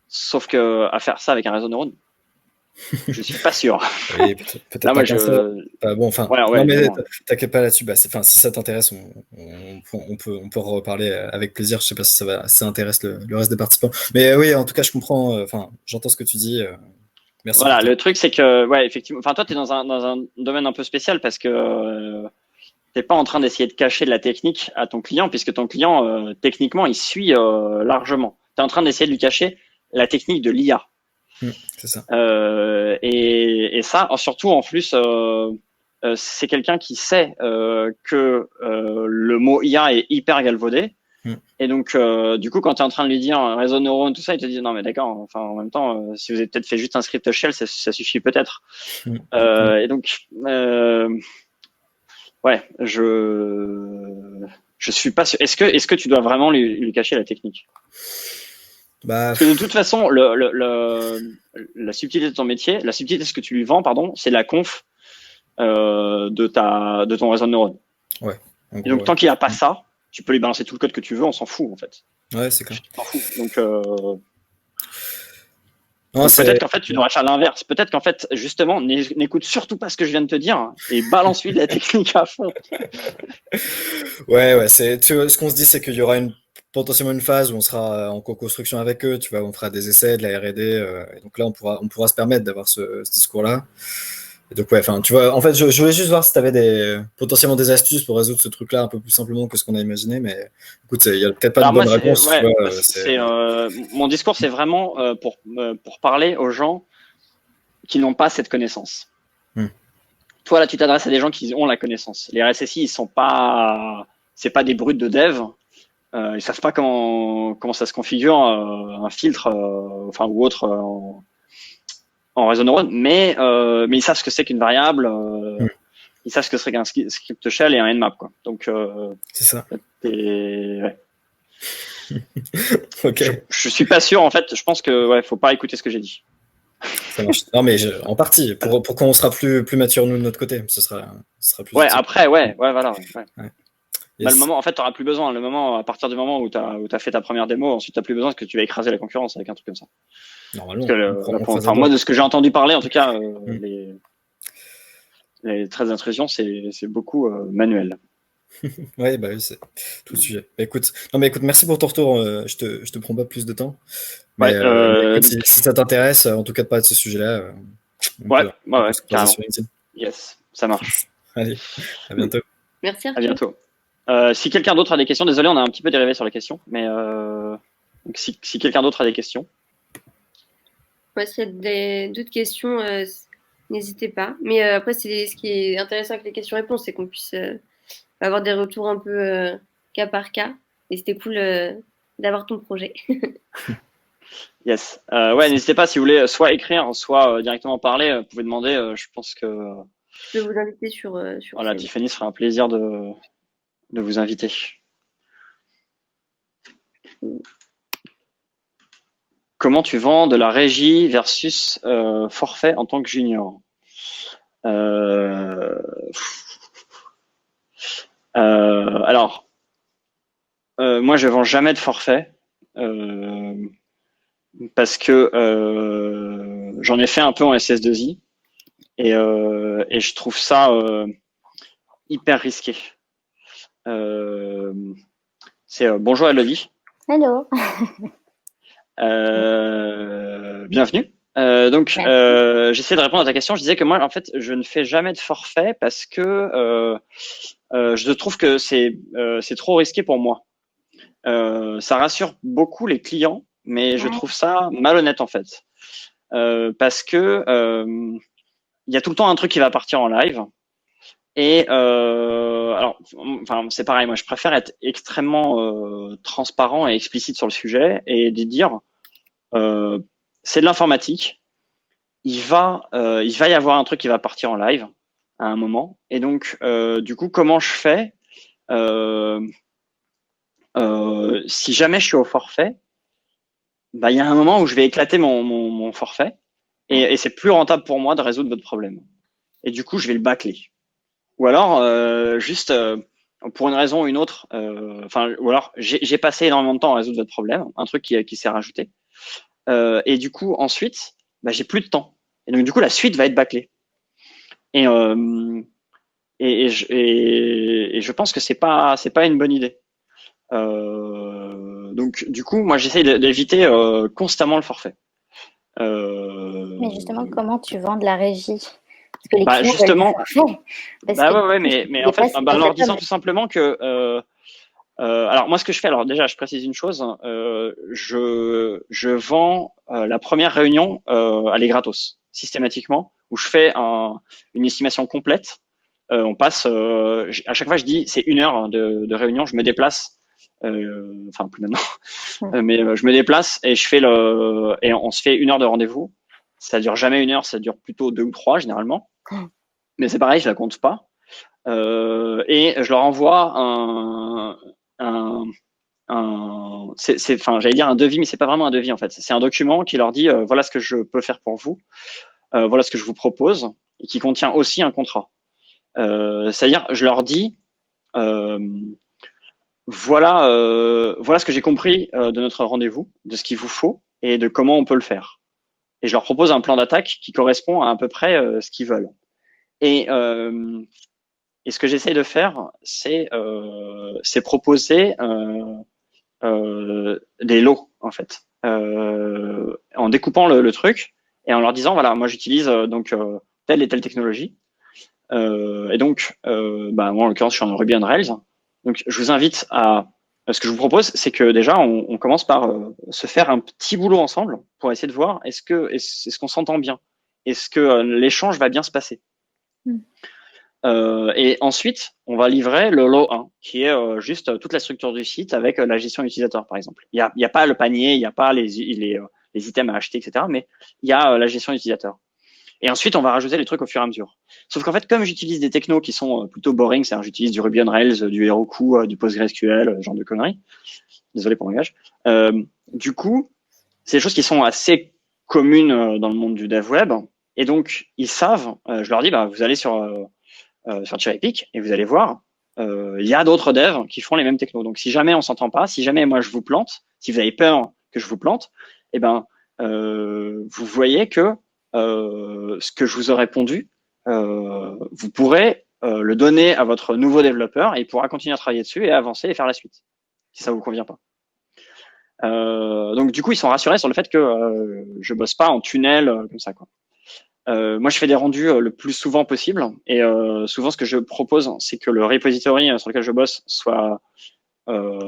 Sauf que à faire ça avec un réseau de neurones, je suis pas sûr. Oui, peut-être Là, pas moi, qu'un seul. Bon, enfin, ouais, non, mais évidemment. t'inquiète pas là-dessus. Bah, enfin, si ça t'intéresse, on peut en reparler avec plaisir. Je sais pas si ça intéresse le reste des participants. Mais oui, en tout cas, je comprends. Enfin, j'entends ce que tu dis. Merci pour Voilà, ta. le truc, c'est que, ouais, effectivement, enfin, toi, tu es dans un domaine un peu spécial parce que t'es pas en train d'essayer de cacher de la technique à ton client, puisque ton client, techniquement, il suit largement. Tu es en train d'essayer de lui cacher la technique de l'IA. C'est ça. Et ça, surtout en plus, c'est quelqu'un qui sait que le mot IA est hyper galvaudé. Mm. Et donc, du coup, quand tu es en train de lui dire réseau de neurones, tout ça, il te dit non, mais d'accord, enfin, en même temps, si vous avez peut-être fait juste un script shell, ça suffit peut-être. Mm. Et donc, ouais, je suis pas sûr. Est-ce que tu dois vraiment lui cacher la technique? Bah, Parce que de toute façon, la subtilité de ton métier, la subtilité de ce que tu lui vends, pardon, c'est la conf de ton réseau de neurones. ouais, en Et gros, donc, ouais. tant qu'il n'y a pas ça, tu peux lui balancer tout le code que tu veux, on s'en fout, en fait. Ouais, c'est clair. Tu t'en fous. Non, Donc peut-être c'est. qu'en fait, tu devrais faire l'inverse. Peut-être qu'en fait, justement, n'écoute surtout pas ce que je viens de te dire et balance-lui de la technique à fond. Ouais, ce qu'on se dit, c'est qu'il y aura potentiellement une phase où on sera en co-construction avec eux, tu vois, on fera des essais, de la R&D, et donc là, on pourra se permettre d'avoir ce discours-là. Et donc, ouais, enfin, tu vois, en fait, je voulais juste voir si tu avais potentiellement des astuces pour résoudre ce truc-là un peu plus simplement que ce qu'on a imaginé, mais écoute, il y a peut-être pas de Alors moi, bonne réponse, tu ouais, vois, mon discours, c'est vraiment pour parler aux gens qui n'ont pas cette connaissance. Hmm. Toi, là, tu t'adresses à des gens qui ont la connaissance. Les RSSI, ils sont pas, c'est pas des brutes de dev. Ils savent pas comment ça se configure un filtre, enfin ou autre en réseau neuron, mais ils savent ce que c'est qu'une variable. Hmm. Ils savent ce que serait qu'un script shell et un nmap, quoi. Donc, C'est ça. ouais. Ok, Je suis pas sûr, en fait. Je pense que ouais, faut pas écouter ce que j'ai dit. ça marche. Non, mais en partie, pour quand on sera plus mature, nous, de notre côté, ce sera plus Ouais, utile. après, ouais, voilà. Ouais. Ouais. Bah, le Yes. moment, en fait, t'auras plus besoin. Le moment, à partir du moment où t'as fait ta première démo, ensuite t'as plus besoin parce que tu vas écraser la concurrence avec un truc comme ça. Parce que, Normalement, on croise les enfin, moi, doigts. de ce que j'ai entendu parler, en tout cas, Hmm. les traits d'intrusion, c'est beaucoup manuel. Ouais, bah oui, c'est tout le sujet. Bah, écoute, non, mais écoute, merci pour ton retour. Je te prends pas plus de temps. Ouais, Mais écoute, si ça t'intéresse, en tout cas de parler de ce sujet-là, on peut se croiser carrément. sur LinkedIn. Yes, ça marche. Allez, à bientôt. Merci À Arthur. bientôt. Si quelqu'un d'autre a des questions, désolé, on a un petit peu dérivé sur les questions, mais donc si quelqu'un d'autre a des questions. Ouais, s'il y a d'autres questions, n'hésitez pas. Mais après, ce qui est intéressant avec les questions-réponses, c'est qu'on puisse avoir des retours un peu cas par cas. Et c'était cool d'avoir ton projet. Yes. Ouais, n'hésitez pas si vous voulez soit écrire, soit directement parler. Vous pouvez demander. Je pense que Je peux vous inviter sur voilà, scène. Tiffany sera un plaisir de vous inviter. Comment tu vends de la régie versus forfait en tant que junior? Euh, alors, moi, je vends jamais de forfait parce que j'en ai fait un peu en SS2I et je trouve ça hyper risqué. C'est bonjour Elodie. Hello. Bienvenue. Donc, j'essaie de répondre à ta question. Je disais que moi, en fait, je ne fais jamais de forfait parce que je trouve que c'est trop risqué pour moi. Ça rassure beaucoup les clients, mais je trouve ça malhonnête en fait, parce que il y a tout le temps un truc qui va partir en live. Et alors, enfin, c'est pareil. Moi, je préfère être extrêmement transparent et explicite sur le sujet et de dire c'est de l'informatique. Il va y avoir un truc qui va partir en live à un moment. Et donc, du coup, comment je fais si jamais je suis au forfait, bah, il y a un moment où je vais éclater mon forfait et c'est plus rentable pour moi de résoudre votre problème. Et du coup, je vais le bâcler. Ou alors, juste, pour une raison ou une autre, ou alors j'ai passé énormément de temps à résoudre votre problème, un truc qui s'est rajouté. Et du coup, ensuite, j'ai plus de temps. Et donc, du coup, la suite va être bâclée. Et, je pense que c'est pas une bonne idée. Donc, du coup, moi, j'essaye d'éviter constamment le forfait. Mais justement, comment tu vends de la régie? Parce que les clients veulent du justement, forfait. Parce que ouais, mais en fait, en leur disant tout simplement que alors moi, ce que je fais, alors déjà, je précise une chose, je vends la première réunion, elle est gratos, systématiquement, où je fais une estimation complète. On passe, à chaque fois, je dis, c'est 1 heure de réunion, je me déplace, enfin plus maintenant, mais je me déplace et et on se fait 1 heure de rendez-vous. Ça dure jamais 1 heure, ça dure plutôt 2 ou 3 généralement. Mais c'est pareil, je la compte pas. Et je leur envoie enfin, j'allais dire un devis, mais c'est pas vraiment un devis en fait. C'est un document qui leur dit voilà ce que je peux faire pour vous, voilà ce que je vous propose, et qui contient aussi un contrat. C'est-à-dire, je leur dis voilà ce que j'ai compris de notre rendez-vous, de ce qu'il vous faut et de comment on peut le faire. Et je leur propose un plan d'attaque qui correspond à peu près ce qu'ils veulent. Et ce que j'essaye de faire, c'est proposer des lots en fait, en découpant le truc et en leur disant voilà, moi j'utilise telle et telle technologie, et donc moi en l'occurrence je suis en Ruby on Rails, donc je vous invite à ce que je vous propose, c'est que déjà on commence par se faire un petit boulot ensemble pour essayer de voir est-ce qu'on s'entend bien, est-ce que l'échange va bien se passer. Et ensuite, on va livrer le lot 1, qui est juste toute la structure du site avec la gestion utilisateur, par exemple. Il y a pas le panier, il y a pas les items à acheter, etc. Mais il y a la gestion utilisateur. Et ensuite, on va rajouter les trucs au fur et à mesure. Sauf qu'en fait, comme j'utilise des technos qui sont plutôt boring, c'est-à-dire j'utilise du Ruby on Rails, du Heroku, du PostgreSQL, ce genre de conneries. Désolé pour mon langage. Du coup, c'est des choses qui sont assez communes dans le monde du dev web. Et donc, ils savent, je leur dis, vous allez sur Cherrypick et vous allez voir, il y a d'autres devs qui font les mêmes technos. Donc, si jamais on s'entend pas, si jamais moi je vous plante, si vous avez peur que je vous plante, vous voyez que ce que je vous ai répondu, vous pourrez le donner à votre nouveau développeur et il pourra continuer à travailler dessus et avancer et faire la suite, si ça vous convient pas. Donc du coup, ils sont rassurés sur le fait que je bosse pas en tunnel comme ça, quoi. Moi, je fais des rendus le plus souvent possible et souvent, ce que je propose, c'est que le repository sur lequel je bosse soit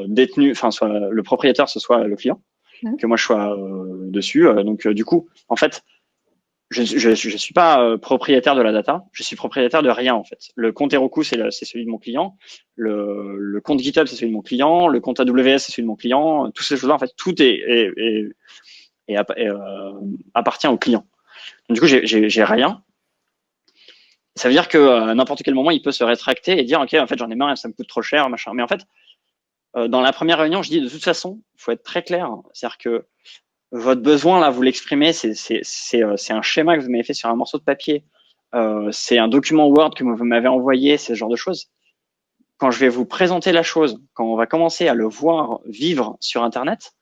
détenu, enfin, soit le propriétaire, ce soit le client, que moi je sois dessus. Donc, du coup, en fait, je suis pas propriétaire de la data, je suis propriétaire de rien en fait. Le compte Heroku, c'est celui de mon client. Le compte GitHub, c'est celui de mon client. Le compte AWS, c'est celui de mon client. Toutes ces choses-là, en fait, tout appartient au client. Donc, du coup, j'ai rien. Ça veut dire que à n'importe quel moment, il peut se rétracter et dire ok, en fait, j'en ai marre, ça me coûte trop cher, machin. Mais en fait, dans la première réunion, je dis de toute façon, il faut être très clair. C'est-à-dire que votre besoin là, vous l'exprimez, c'est un schéma que vous m'avez fait sur un morceau de papier, c'est un document Word que vous m'avez envoyé, c'est ce genre de choses. Quand je vais vous présenter la chose, quand on va commencer à le voir vivre sur Internet,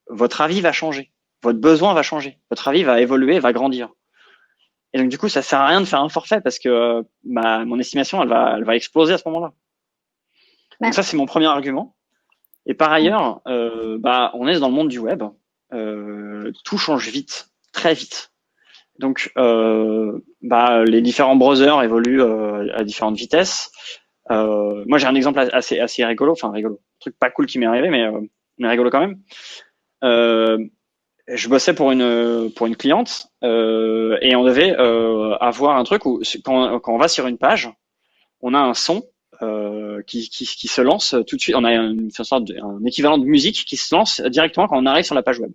votre avis va changer, votre besoin va changer, votre avis va évoluer, va grandir. Et donc du coup, ça sert à rien de faire un forfait parce que mon estimation, elle va exploser à ce moment-là. Donc ça, c'est mon premier argument. Et par ailleurs, on est dans le monde du web. Tout change vite, très vite. Donc, les différents browsers évoluent à différentes vitesses. Moi, j'ai un exemple assez rigolo, enfin rigolo, un truc pas cool qui m'est arrivé, mais rigolo quand même. Je bossais pour une cliente et on devait avoir un truc où quand on va sur une page, on a un son qui se lance tout de suite. On a un équivalent de musique qui se lance directement quand on arrive sur la page web.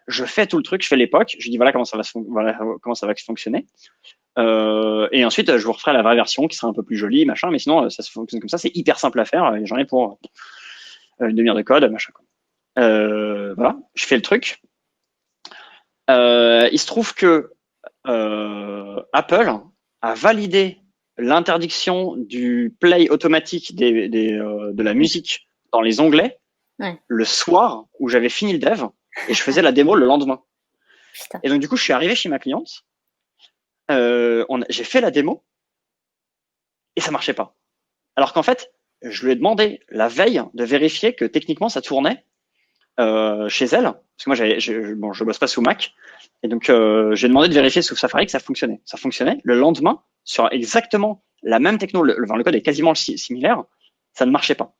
Je fais tout le truc, je fais l'époque, je dis voilà comment ça va fonctionner. Et ensuite, je vous referai la vraie version qui sera un peu plus jolie, machin. Mais sinon, ça se fonctionne comme ça. C'est hyper simple à faire. Et j'en ai pour une demi-heure de code, machin. Voilà, je fais le truc. Il se trouve que Apple a validé l'interdiction du play automatique de la musique dans les onglets le soir où j'avais fini le dev et je faisais la démo le lendemain. Putain. Et donc, du coup, je suis arrivé chez ma cliente, j'ai fait la démo et ça marchait pas. Alors qu'en fait, je lui ai demandé la veille de vérifier que techniquement ça tournait chez elle, parce que moi je bosse pas sous Mac, et donc j'ai demandé de vérifier sous Safari que ça fonctionnait. Ça fonctionnait. Le lendemain, sur exactement la même techno, le code est quasiment similaire, ça ne marchait pas.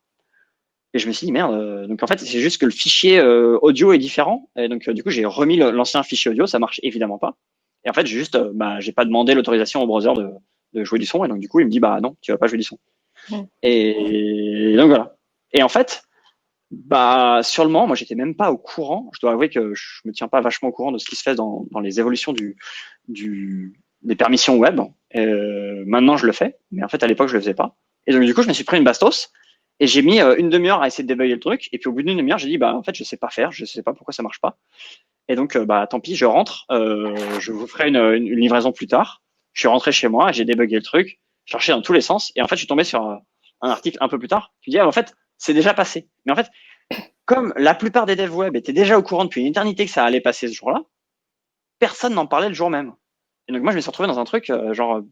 Et je me suis dit merde. Donc en fait, c'est juste que le fichier audio est différent, et donc du coup j'ai remis l'ancien fichier audio, ça marche évidemment pas. Et en fait, j'ai pas demandé l'autorisation au browser de jouer du son, et donc du coup il me dit bah non, tu vas pas jouer du son. Et donc voilà. Et en fait, bah sur le moment, moi j'étais même pas au courant. Je dois avouer que je me tiens pas vachement au courant de ce qui se fait dans les évolutions des permissions web. Maintenant je le fais, mais en fait à l'époque je le faisais pas. Et donc du coup je me suis pris une bastos et j'ai mis une demi-heure à essayer de débugger le truc. Et puis au bout d'une demi-heure j'ai dit bah en fait je sais pas faire, je sais pas pourquoi ça marche pas. Et donc bah tant pis, je rentre. Je vous ferai une livraison plus tard. Je suis rentré chez moi, j'ai débugué le truc, cherché dans tous les sens, et en fait je suis tombé sur un article un peu plus tard qui dit ah, en fait c'est déjà passé. Mais en fait, comme la plupart des devs web étaient déjà au courant depuis une éternité que ça allait passer ce jour-là, personne n'en parlait le jour même. Et donc moi je me suis retrouvé dans un truc genre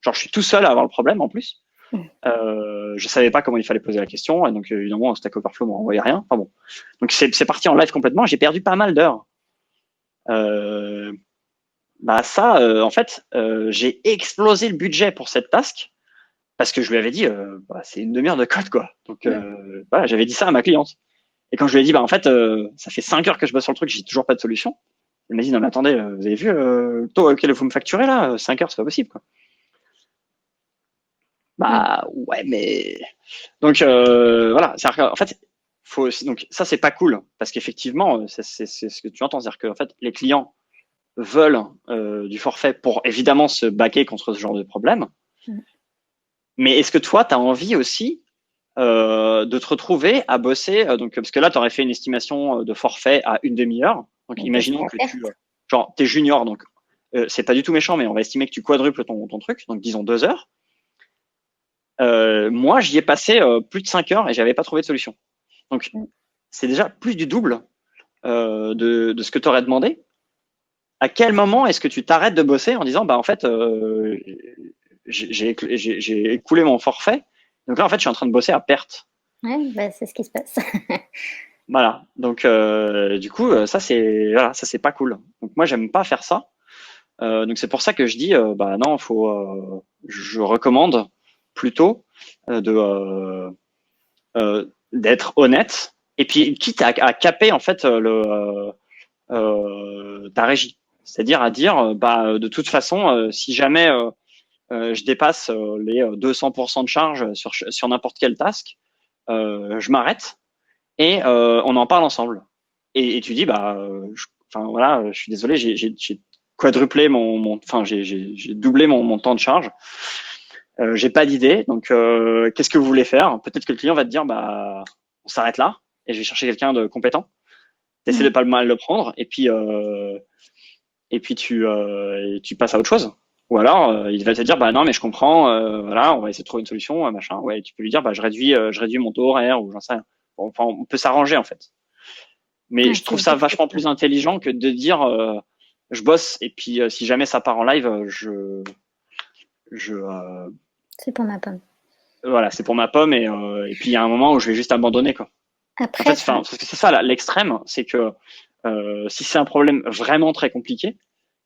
je suis tout seul à avoir le problème en plus. Je savais pas comment il fallait poser la question, et donc évidemment Stack Overflow m'en envoyait rien. Enfin bon, donc c'est parti en live complètement. J'ai perdu pas mal d'heures. Bah ça, en fait, j'ai explosé le budget pour cette task parce que je lui avais dit, bah, c'est une demi-heure de code quoi. Donc voilà, j'avais dit ça à ma cliente. Et quand je lui ai dit, bah en fait, ça fait 5 heures que je bosse sur le truc, j'ai toujours pas de solution. Elle m'a dit, non mais attendez, vous avez vu le taux auquel vous me facturez là, 5 heures, c'est pas possible quoi. Bah ouais, mais donc voilà, en fait, faut aussi... donc ça c'est pas cool parce qu'effectivement, c'est ce que tu entends, c'est-à-dire que en fait, les clients veulent du forfait pour évidemment se baquer contre ce genre de problème. Mais est-ce que toi, tu as envie aussi de te retrouver à bosser donc parce que là, tu aurais fait une estimation de forfait à une demi-heure. Donc, imaginons que t'es junior, donc c'est pas du tout méchant, mais on va estimer que tu quadruples ton truc, donc disons 2 heures. Moi, j'y ai passé plus de 5 heures et j'avais pas trouvé de solution. Donc, c'est déjà plus du double de ce que tu aurais demandé. À quel moment est-ce que tu t'arrêtes de bosser en disant bah en fait j'ai écoulé mon forfait, donc là en fait je suis en train de bosser à perte. Ouais, bah, c'est ce qui se passe. Voilà, donc du coup ça c'est pas cool. Donc moi j'aime pas faire ça. Donc c'est pour ça que je dis bah non, je recommande plutôt d'être honnête et puis quitte à caper en fait ta régie. C'est-à-dire à dire, bah, de toute façon, si jamais je dépasse les 200% de charge sur n'importe quel task, je m'arrête et on en parle ensemble. Et tu dis, bah, enfin voilà, je suis désolé, j'ai quadruplé enfin j'ai doublé mon temps de charge. J'ai pas d'idée, donc qu'est-ce que vous voulez faire? Peut-être que le client va te dire, bah, on s'arrête là et je vais chercher quelqu'un de compétent. T'essaies de pas mal le prendre et puis tu passes à autre chose. Ou alors il va te dire bah non mais je comprends, voilà, on va essayer de trouver une solution, machin. Ouais, tu peux lui dire bah je réduis mon taux horaire ou j'en sais rien. Bon, enfin, on peut s'arranger en fait. Mais je trouve ça vachement plus intelligent que de dire je bosse et puis si jamais ça part en live, c'est pour ma pomme. Voilà, c'est pour ma pomme et puis il y a un moment où je vais juste abandonner quoi. Après, en fait, parce que c'est ça l'extrême, c'est que si c'est un problème vraiment très compliqué,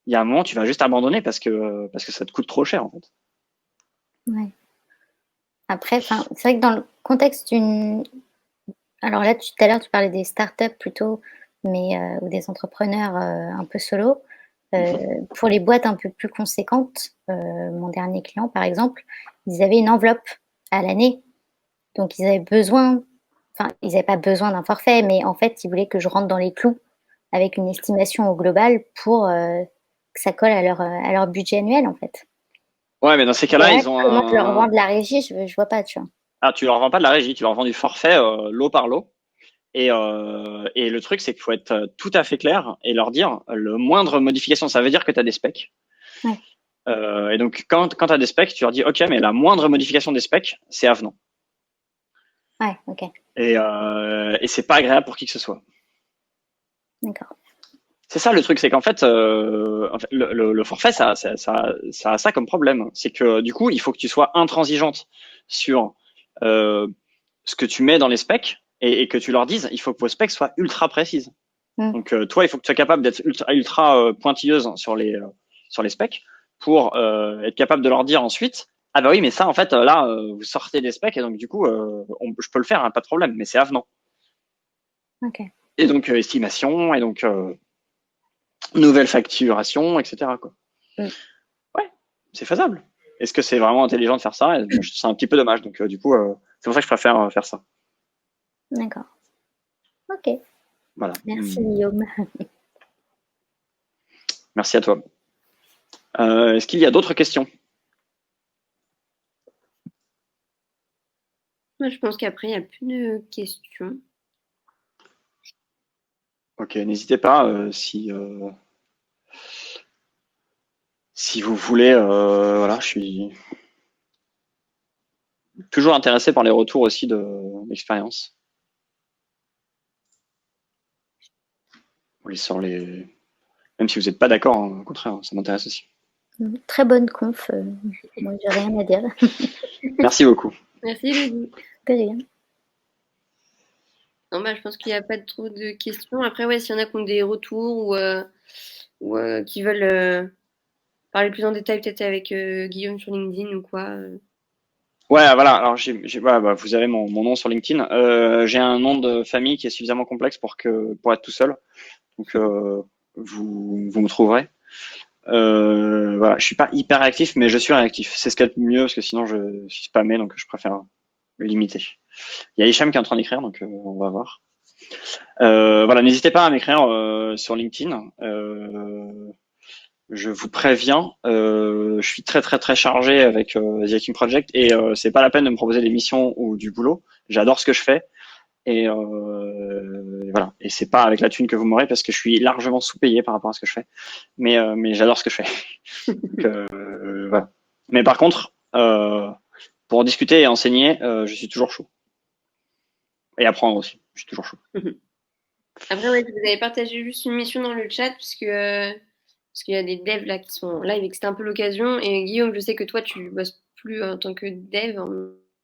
il y a un moment tu vas juste abandonner parce que ça te coûte trop cher en fait. Ouais. Après, c'est vrai que dans le contexte d'une... Alors là, tout à l'heure, tu parlais des startups plutôt, mais ou des entrepreneurs un peu solo. Pour les boîtes un peu plus conséquentes, mon dernier client, par exemple, ils avaient une enveloppe à l'année. Donc, ils avaient besoin... Enfin, ils n'avaient pas besoin d'un forfait, mais en fait, ils voulaient que je rentre dans les clous avec une estimation au global pour que ça colle à leur budget annuel, en fait. Ouais, mais dans ces cas-là, ils ont comment tu leur vends de la régie, je vois pas, tu vois. Ah, tu leur vends pas de la régie, tu leur vends du forfait lot par lot. Et le truc, c'est qu'il faut être tout à fait clair et leur dire le moindre modification, ça veut dire que tu as des specs. Ouais. Et donc, quand tu as des specs, tu leur dis, OK, mais la moindre modification des specs, c'est avenant. Ouais, ok, Et c'est pas agréable pour qui que ce soit. d'accord. C'est ça le truc, c'est qu'en fait, le forfait, ça a ça comme problème. C'est que du coup, il faut que tu sois intransigeante sur ce que tu mets dans les specs et que tu leur dises, il faut que vos specs soient ultra précises. Donc toi, il faut que tu sois capable d'être ultra pointilleuse sur les specs pour être capable de leur dire ensuite, ah bah oui, mais ça en fait là, vous sortez des specs et donc du coup, je peux le faire, hein, pas de problème, mais c'est avenant. Ok. Et donc estimation et donc nouvelle facturation, etc. quoi. Ouais, c'est faisable. Est-ce que c'est vraiment intelligent de faire ça? C'est un petit peu dommage. Donc du coup, c'est pour ça que je préfère faire ça. D'accord. Ok. Voilà. Merci Guillaume. Merci à toi. Est-ce qu'il y a d'autres questions? Moi, je pense qu'après, il n'y a plus de questions. Ok, n'hésitez pas si vous voulez. Voilà, je suis toujours intéressé par les retours aussi d'expérience. Oui, même si vous n'êtes pas d'accord, hein, au contraire, ça m'intéresse aussi. Très bonne conf. Moi, j'ai rien à dire. Merci beaucoup. Merci, Elodie. De rien. Non, bah, je pense qu'il n'y a pas trop de questions. Après, ouais, s'il y en a qui ont des retours ou qui veulent parler plus en détail, peut-être avec Guillaume sur LinkedIn ou quoi. Ouais, voilà. Alors, vous avez mon nom sur LinkedIn. J'ai un nom de famille qui est suffisamment complexe pour être tout seul. Donc, vous me trouverez. Voilà, je suis pas hyper réactif, mais je suis réactif. C'est ce qu'il y a de mieux parce que sinon je suis spammé, donc je préfère le limiter. Il y a Hicham qui est en train d'écrire, donc on va voir. Voilà, n'hésitez pas à m'écrire sur LinkedIn. Je vous préviens, je suis très très très chargé avec The Hacking Project et c'est pas la peine de me proposer des missions ou du boulot. J'adore ce que je fais et voilà. Et c'est pas avec la thune que vous m'aurez parce que je suis largement sous-payé par rapport à ce que je fais. Mais j'adore ce que je fais. Donc, voilà. Mais par contre, pour discuter et enseigner, je suis toujours chaud. Et apprendre aussi, je suis toujours chaud. Après, ouais, vous avez partagé juste une mission dans le chat, parce qu'il y a des devs là qui sont live et que c'était un peu l'occasion. Et Guillaume, je sais que toi, tu bosses plus en tant que dev en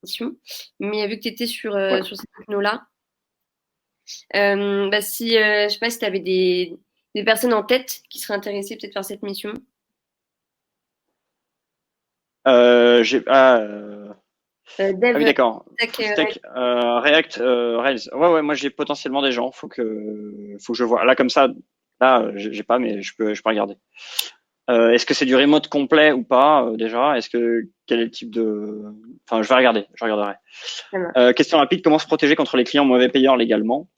mission, mais vu que tu étais Ouais. sur ces technos-là, bah, si, je sais pas si tu avais des personnes en tête qui seraient intéressées peut-être par cette mission. Ah oui, Dev, d'accord. tech, Full stack, React, Rails. Ouais, moi j'ai potentiellement des gens. Faut que je vois. Là, comme ça, là, j'ai pas, mais je peux regarder. Est-ce que c'est du remote complet ou pas déjà? Quel est le type de. Enfin, je vais regarder. Je regarderai. ça marche. Question rapide. Comment se protéger contre les clients mauvais payeurs légalement?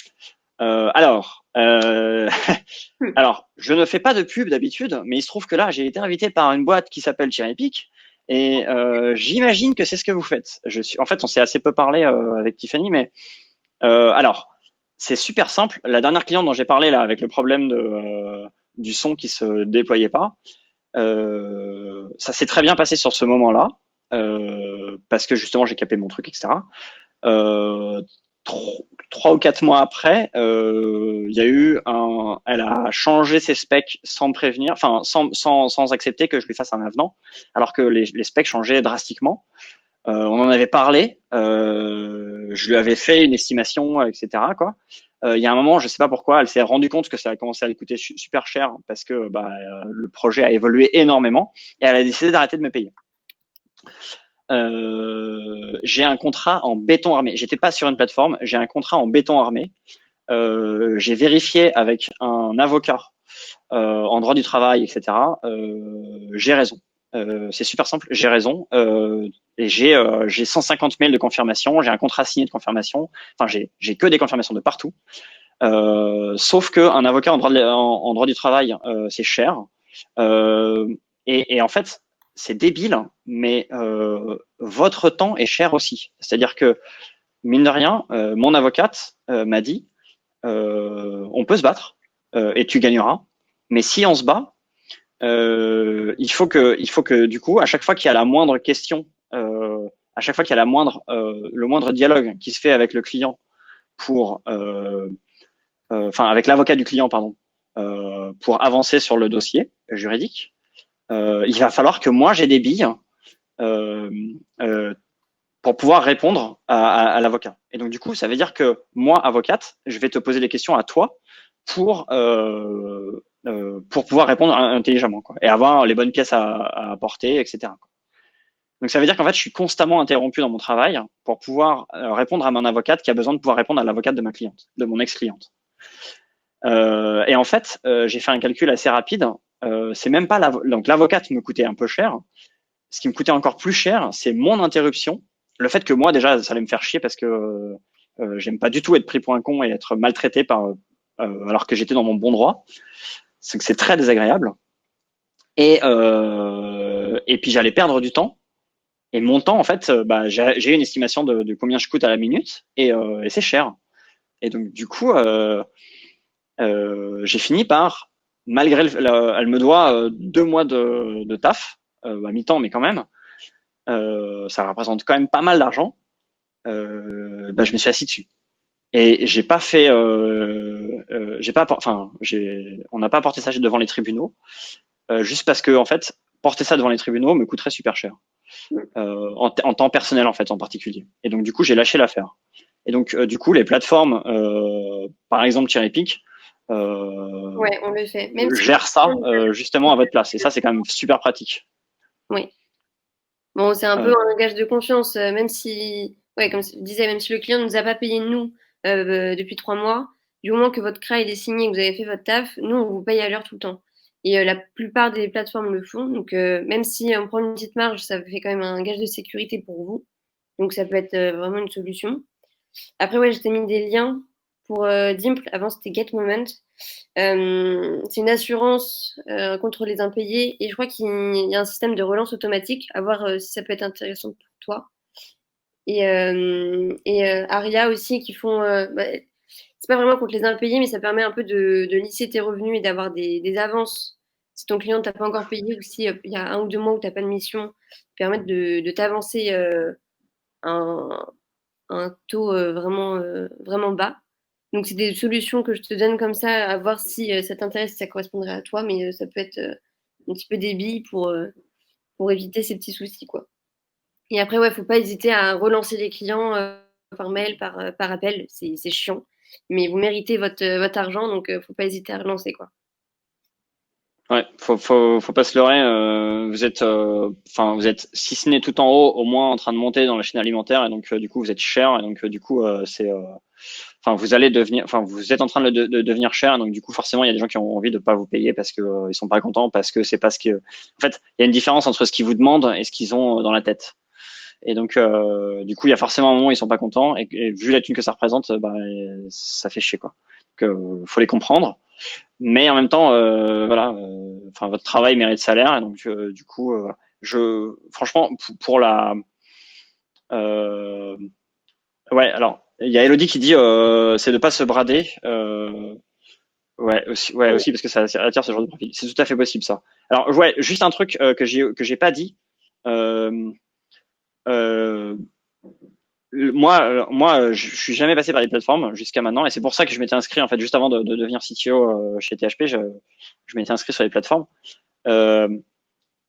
Alors, alors, je ne fais pas de pub d'habitude, mais il se trouve que là, j'ai été invité par une boîte qui s'appelle Cherry et j'imagine que c'est ce que vous faites. En fait, on s'est assez peu parlé avec Tiffany, mais alors, c'est super simple. La dernière cliente dont j'ai parlé là, avec le problème du son qui se déployait pas, ça s'est très bien passé sur ce moment-là, parce que justement, j'ai capé mon truc, etc. 3 ou 4 mois après, il y a eu elle a changé ses specs sans prévenir, enfin sans accepter que je lui fasse un avenant, alors que les specs changeaient drastiquement. On en avait parlé, je lui avais fait une estimation, etc. Quoi. Il y a un moment, je sais pas pourquoi, elle s'est rendue compte que ça a commencé à lui coûter super cher parce que le projet a évolué énormément et elle a décidé d'arrêter de me payer. J'ai un contrat en béton armé. J'étais pas sur une plateforme, j'ai un contrat en béton armé. J'ai vérifié avec un avocat en droit du travail, etc. J'ai raison. C'est super simple, j'ai raison. Et j'ai 150 mails de confirmation, j'ai un contrat signé de confirmation. Enfin, j'ai que des confirmations de partout. Sauf que un avocat en droit du travail, c'est cher. Et en fait, c'est débile, mais votre temps est cher aussi. C'est-à-dire que, mine de rien, mon avocate m'a dit, on peut se battre et tu gagneras, mais si on se bat, il faut que du coup, à chaque fois qu'il y a la moindre question, à chaque fois qu'il y a le moindre dialogue qui se fait avec le client avec l'avocat du client, pardon, pour avancer sur le dossier juridique, il va falloir que moi j'ai des billes euh, euh, pour pouvoir répondre à l'avocat. Et donc du coup, ça veut dire que moi, avocate, je vais te poser des questions à toi pour pouvoir répondre intelligemment, quoi, et avoir les bonnes pièces à apporter, etc. Donc ça veut dire qu'en fait, je suis constamment interrompu dans mon travail pour pouvoir répondre à mon avocate qui a besoin de pouvoir répondre à l'avocate de ma cliente, de mon ex-cliente. Et en fait, j'ai fait un calcul assez rapide. C'est même pas donc l'avocate me coûtait un peu cher. Ce qui me coûtait encore plus cher, c'est mon interruption. Le fait que moi déjà, ça allait me faire chier parce que j'aime pas du tout être pris pour un con et être maltraité alors que j'étais dans mon bon droit. C'est que c'est très désagréable. Et puis j'allais perdre du temps. Et mon temps, en fait, j'ai une estimation de combien je coûte à la minute et c'est cher. Et donc du coup, j'ai fini par, malgré elle me doit 2 mois de taf à mi-temps, mais quand même, ça représente quand même pas mal d'argent. Je me suis assis dessus et j'ai pas fait, on n'a pas porté ça devant les tribunaux, juste parce que en fait, porter ça devant les tribunaux me coûterait super cher, en temps personnel en fait en particulier. Et donc du coup, j'ai lâché l'affaire. Et donc du coup, les plateformes, par exemple TireEpic, Ouais, on le fait. Même si gère ça justement à votre place. Et ça, c'est quand même super pratique. oui. Bon, c'est un peu Euh, un gage de confiance, même si, ouais, comme je disais, même si le client ne nous a pas payé nous depuis 3 mois, du moment que votre CRA il est signé, que vous avez fait votre taf, nous on vous paye à l'heure tout le temps. Et la plupart des plateformes le font, donc même si on prend une petite marge, ça fait quand même un gage de sécurité pour vous. Donc ça peut être vraiment une solution. Après, ouais, je t'ai mis des liens pour Dimple. Avant, c'était Get Moment. C'est une assurance contre les impayés et je crois qu'il y a un système de relance automatique, à voir si ça peut être intéressant pour toi. Et Aria aussi qui font. C'est pas vraiment contre les impayés, mais ça permet un peu de lisser tes revenus et d'avoir des avances. Si ton client t'a pas encore payé ou si il y a 1 ou 2 mois où t'as pas de mission, permettre de t'avancer un, un taux vraiment bas. Donc, c'est des solutions que je te donne comme ça, à voir si ça t'intéresse, si ça correspondrait à toi, mais ça peut être un petit peu des billes pour éviter ces petits soucis, quoi. Et après, ouais, faut pas hésiter à relancer les clients par mail, par appel, c'est chiant. Mais vous méritez votre argent, donc faut pas hésiter à relancer, quoi. Ouais, faut pas se leurrer. Vous êtes si ce n'est tout en haut, au moins en train de monter dans la chaîne alimentaire, et donc du coup vous êtes cher, et donc du coup vous allez devenir, vous êtes en train de devenir cher, et donc du coup forcément il y a des gens qui ont envie de pas vous payer parce que ils sont pas contents, parce que c'est pas ce que, en fait, il y a une différence entre ce qu'ils vous demandent et ce qu'ils ont dans la tête. Et donc du coup il y a forcément un moment où ils sont pas contents, et vu la thune que ça représente, ça fait chier, quoi. Donc faut les comprendre. Mais en même temps, votre travail mérite salaire, et donc du coup, franchement, pour la, euh, ouais, alors il y a Elodie qui dit, c'est de pas se brader, ouais Oui. aussi parce que ça attire ce genre de profil. C'est tout à fait possible ça. Alors ouais, juste un truc que j'ai pas dit. Euh, euh, je suis jamais passé par des plateformes jusqu'à maintenant, et c'est pour ça que je m'étais inscrit en fait juste avant de devenir CTO chez THP. Je m'étais inscrit sur les plateformes. Euh,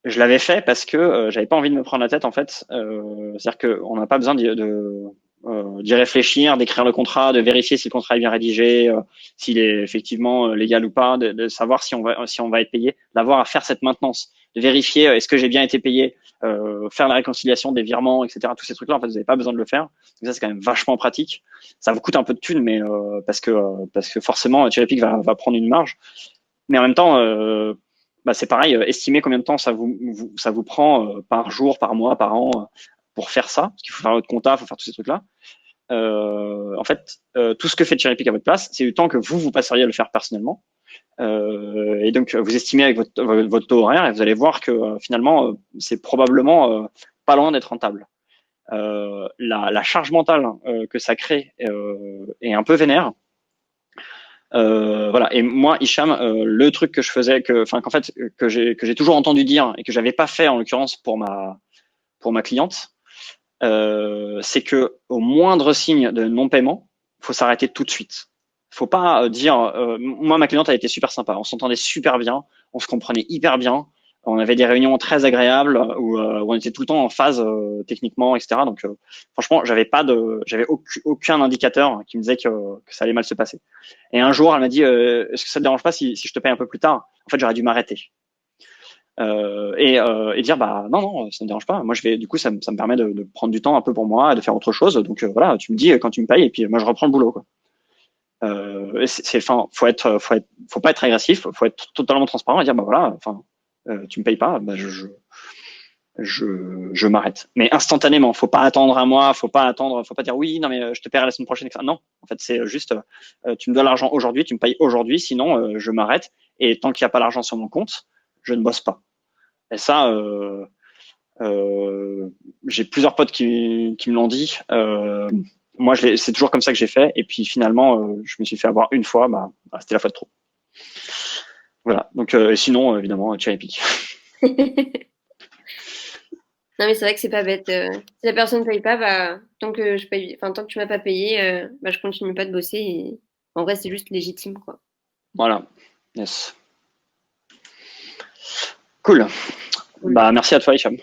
je l'avais fait parce que j'avais pas envie de me prendre la tête en fait. C'est-à-dire qu'on n'a pas besoin d'y réfléchir, d'écrire le contrat, de vérifier si le contrat est bien rédigé, s'il est effectivement légal ou pas, de savoir si on va être payé, d'avoir à faire cette maintenance, de vérifier est-ce que j'ai bien été payé, faire la réconciliation des virements, etc. Tous ces trucs-là, en fait, vous n'avez pas besoin de le faire. Donc ça, c'est quand même vachement pratique. Ça vous coûte un peu de thunes, mais parce que forcément, TireEpic va prendre une marge. Mais en même temps, c'est pareil, estimer combien de temps ça vous prend par jour, par mois, par an pour faire ça, parce qu'il faut faire votre compta, il faut faire tous ces trucs-là. En fait, tout ce que fait TireEpic à votre place, c'est du temps que vous passeriez à le faire personnellement. Et donc, vous estimez avec votre taux horaire, et vous allez voir que finalement, c'est probablement pas loin d'être rentable. La charge mentale que ça crée est un peu vénère. Voilà. Et moi, Hicham, le truc que je faisais, qu'en fait, que j'ai toujours entendu dire et que j'avais pas fait en l'occurrence pour ma cliente, c'est que au moindre signe de non-paiement, faut s'arrêter tout de suite. Faut pas dire. Moi, ma cliente a été super sympa. On s'entendait super bien, on se comprenait hyper bien. On avait des réunions très agréables où on était tout le temps en phase techniquement, etc. Donc, franchement, j'avais aucun indicateur qui me disait que ça allait mal se passer. Et un jour, elle m'a dit, est-ce que ça te dérange pas si je te paye un peu plus tard? En fait, j'aurais dû m'arrêter. Et dire bah non, ça me dérange pas. Moi, du coup, ça me permet de prendre du temps un peu pour moi et de faire autre chose. Donc voilà, tu me dis quand tu me payes et puis moi je reprends le boulot, quoi. Enfin, faut pas être agressif, faut être totalement transparent et dire bah voilà, enfin, tu me payes pas, bah je m'arrête. Mais instantanément, faut pas attendre un mois, faut pas dire oui, non mais je te paierai la semaine prochaine, etc. Non, en fait c'est juste, tu me dois l'argent aujourd'hui, tu me payes aujourd'hui, sinon je m'arrête. Et tant qu'il n'y a pas l'argent sur mon compte, je ne bosse pas. Et ça, j'ai plusieurs potes qui me l'ont dit. Moi, c'est toujours comme ça que j'ai fait. Et puis finalement, je me suis fait avoir une fois. Bah, c'était la fois de trop. Voilà. Donc, sinon, évidemment, cherry pick. Non, mais c'est vrai que c'est pas bête. Si la personne ne paye pas, bah, tant que tu m'as pas payé, bah, je continue pas de bosser. Et en vrai, c'est juste légitime, quoi. Voilà. Yes. Cool. Bah, merci à toi, Hicham.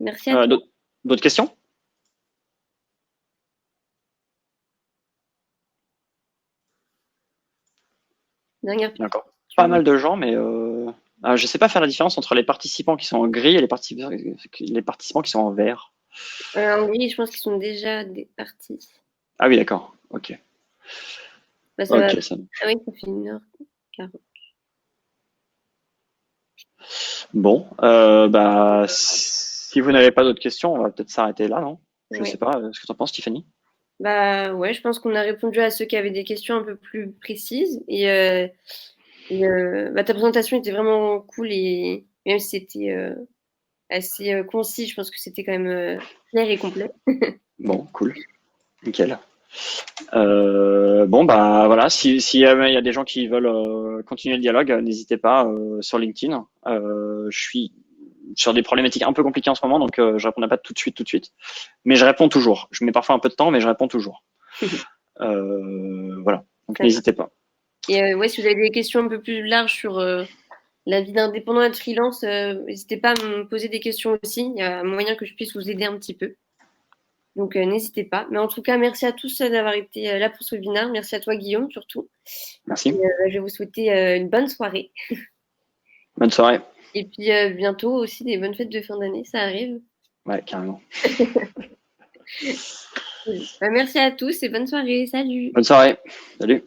Merci à toi. D'autres questions? D'accord. Pas mal de gens, mais je sais pas faire la différence entre les participants qui sont en gris et les participants qui sont en vert. En gris, je pense qu'ils sont déjà partis. Ah oui, d'accord. Ok. Bah, ça oui, ça fait 1h40. Bon, bah, si vous n'avez pas d'autres questions, on va peut-être s'arrêter là, non? Je sais pas. Ce que tu en penses, Tiffany? Bah ouais, je pense qu'on a répondu à ceux qui avaient des questions un peu plus précises. Et bah, ta présentation était vraiment cool et même si c'était assez concis, je pense que c'était quand même clair et complet. Bon, cool. Nickel. Bon, bah voilà, si il y a des gens qui veulent continuer le dialogue, n'hésitez pas sur LinkedIn. Je suis sur des problématiques un peu compliquées en ce moment, donc je répondrai pas tout de suite. Mais je réponds toujours. Je mets parfois un peu de temps, mais je réponds toujours. Voilà, donc n'hésitez pas. Et ouais, si vous avez des questions un peu plus larges sur la vie d'indépendant et de freelance, n'hésitez pas à me poser des questions aussi. Il y a moyen que je puisse vous aider un petit peu. Donc n'hésitez pas. Mais en tout cas, merci à tous d'avoir été là pour ce webinaire. Merci à toi, Guillaume, surtout. Merci. Et, je vais vous souhaiter une bonne soirée. Bonne soirée. Et puis bientôt aussi des bonnes fêtes de fin d'année, ça arrive. Ouais, carrément. Merci à tous et bonne soirée. Salut. Bonne soirée. Salut.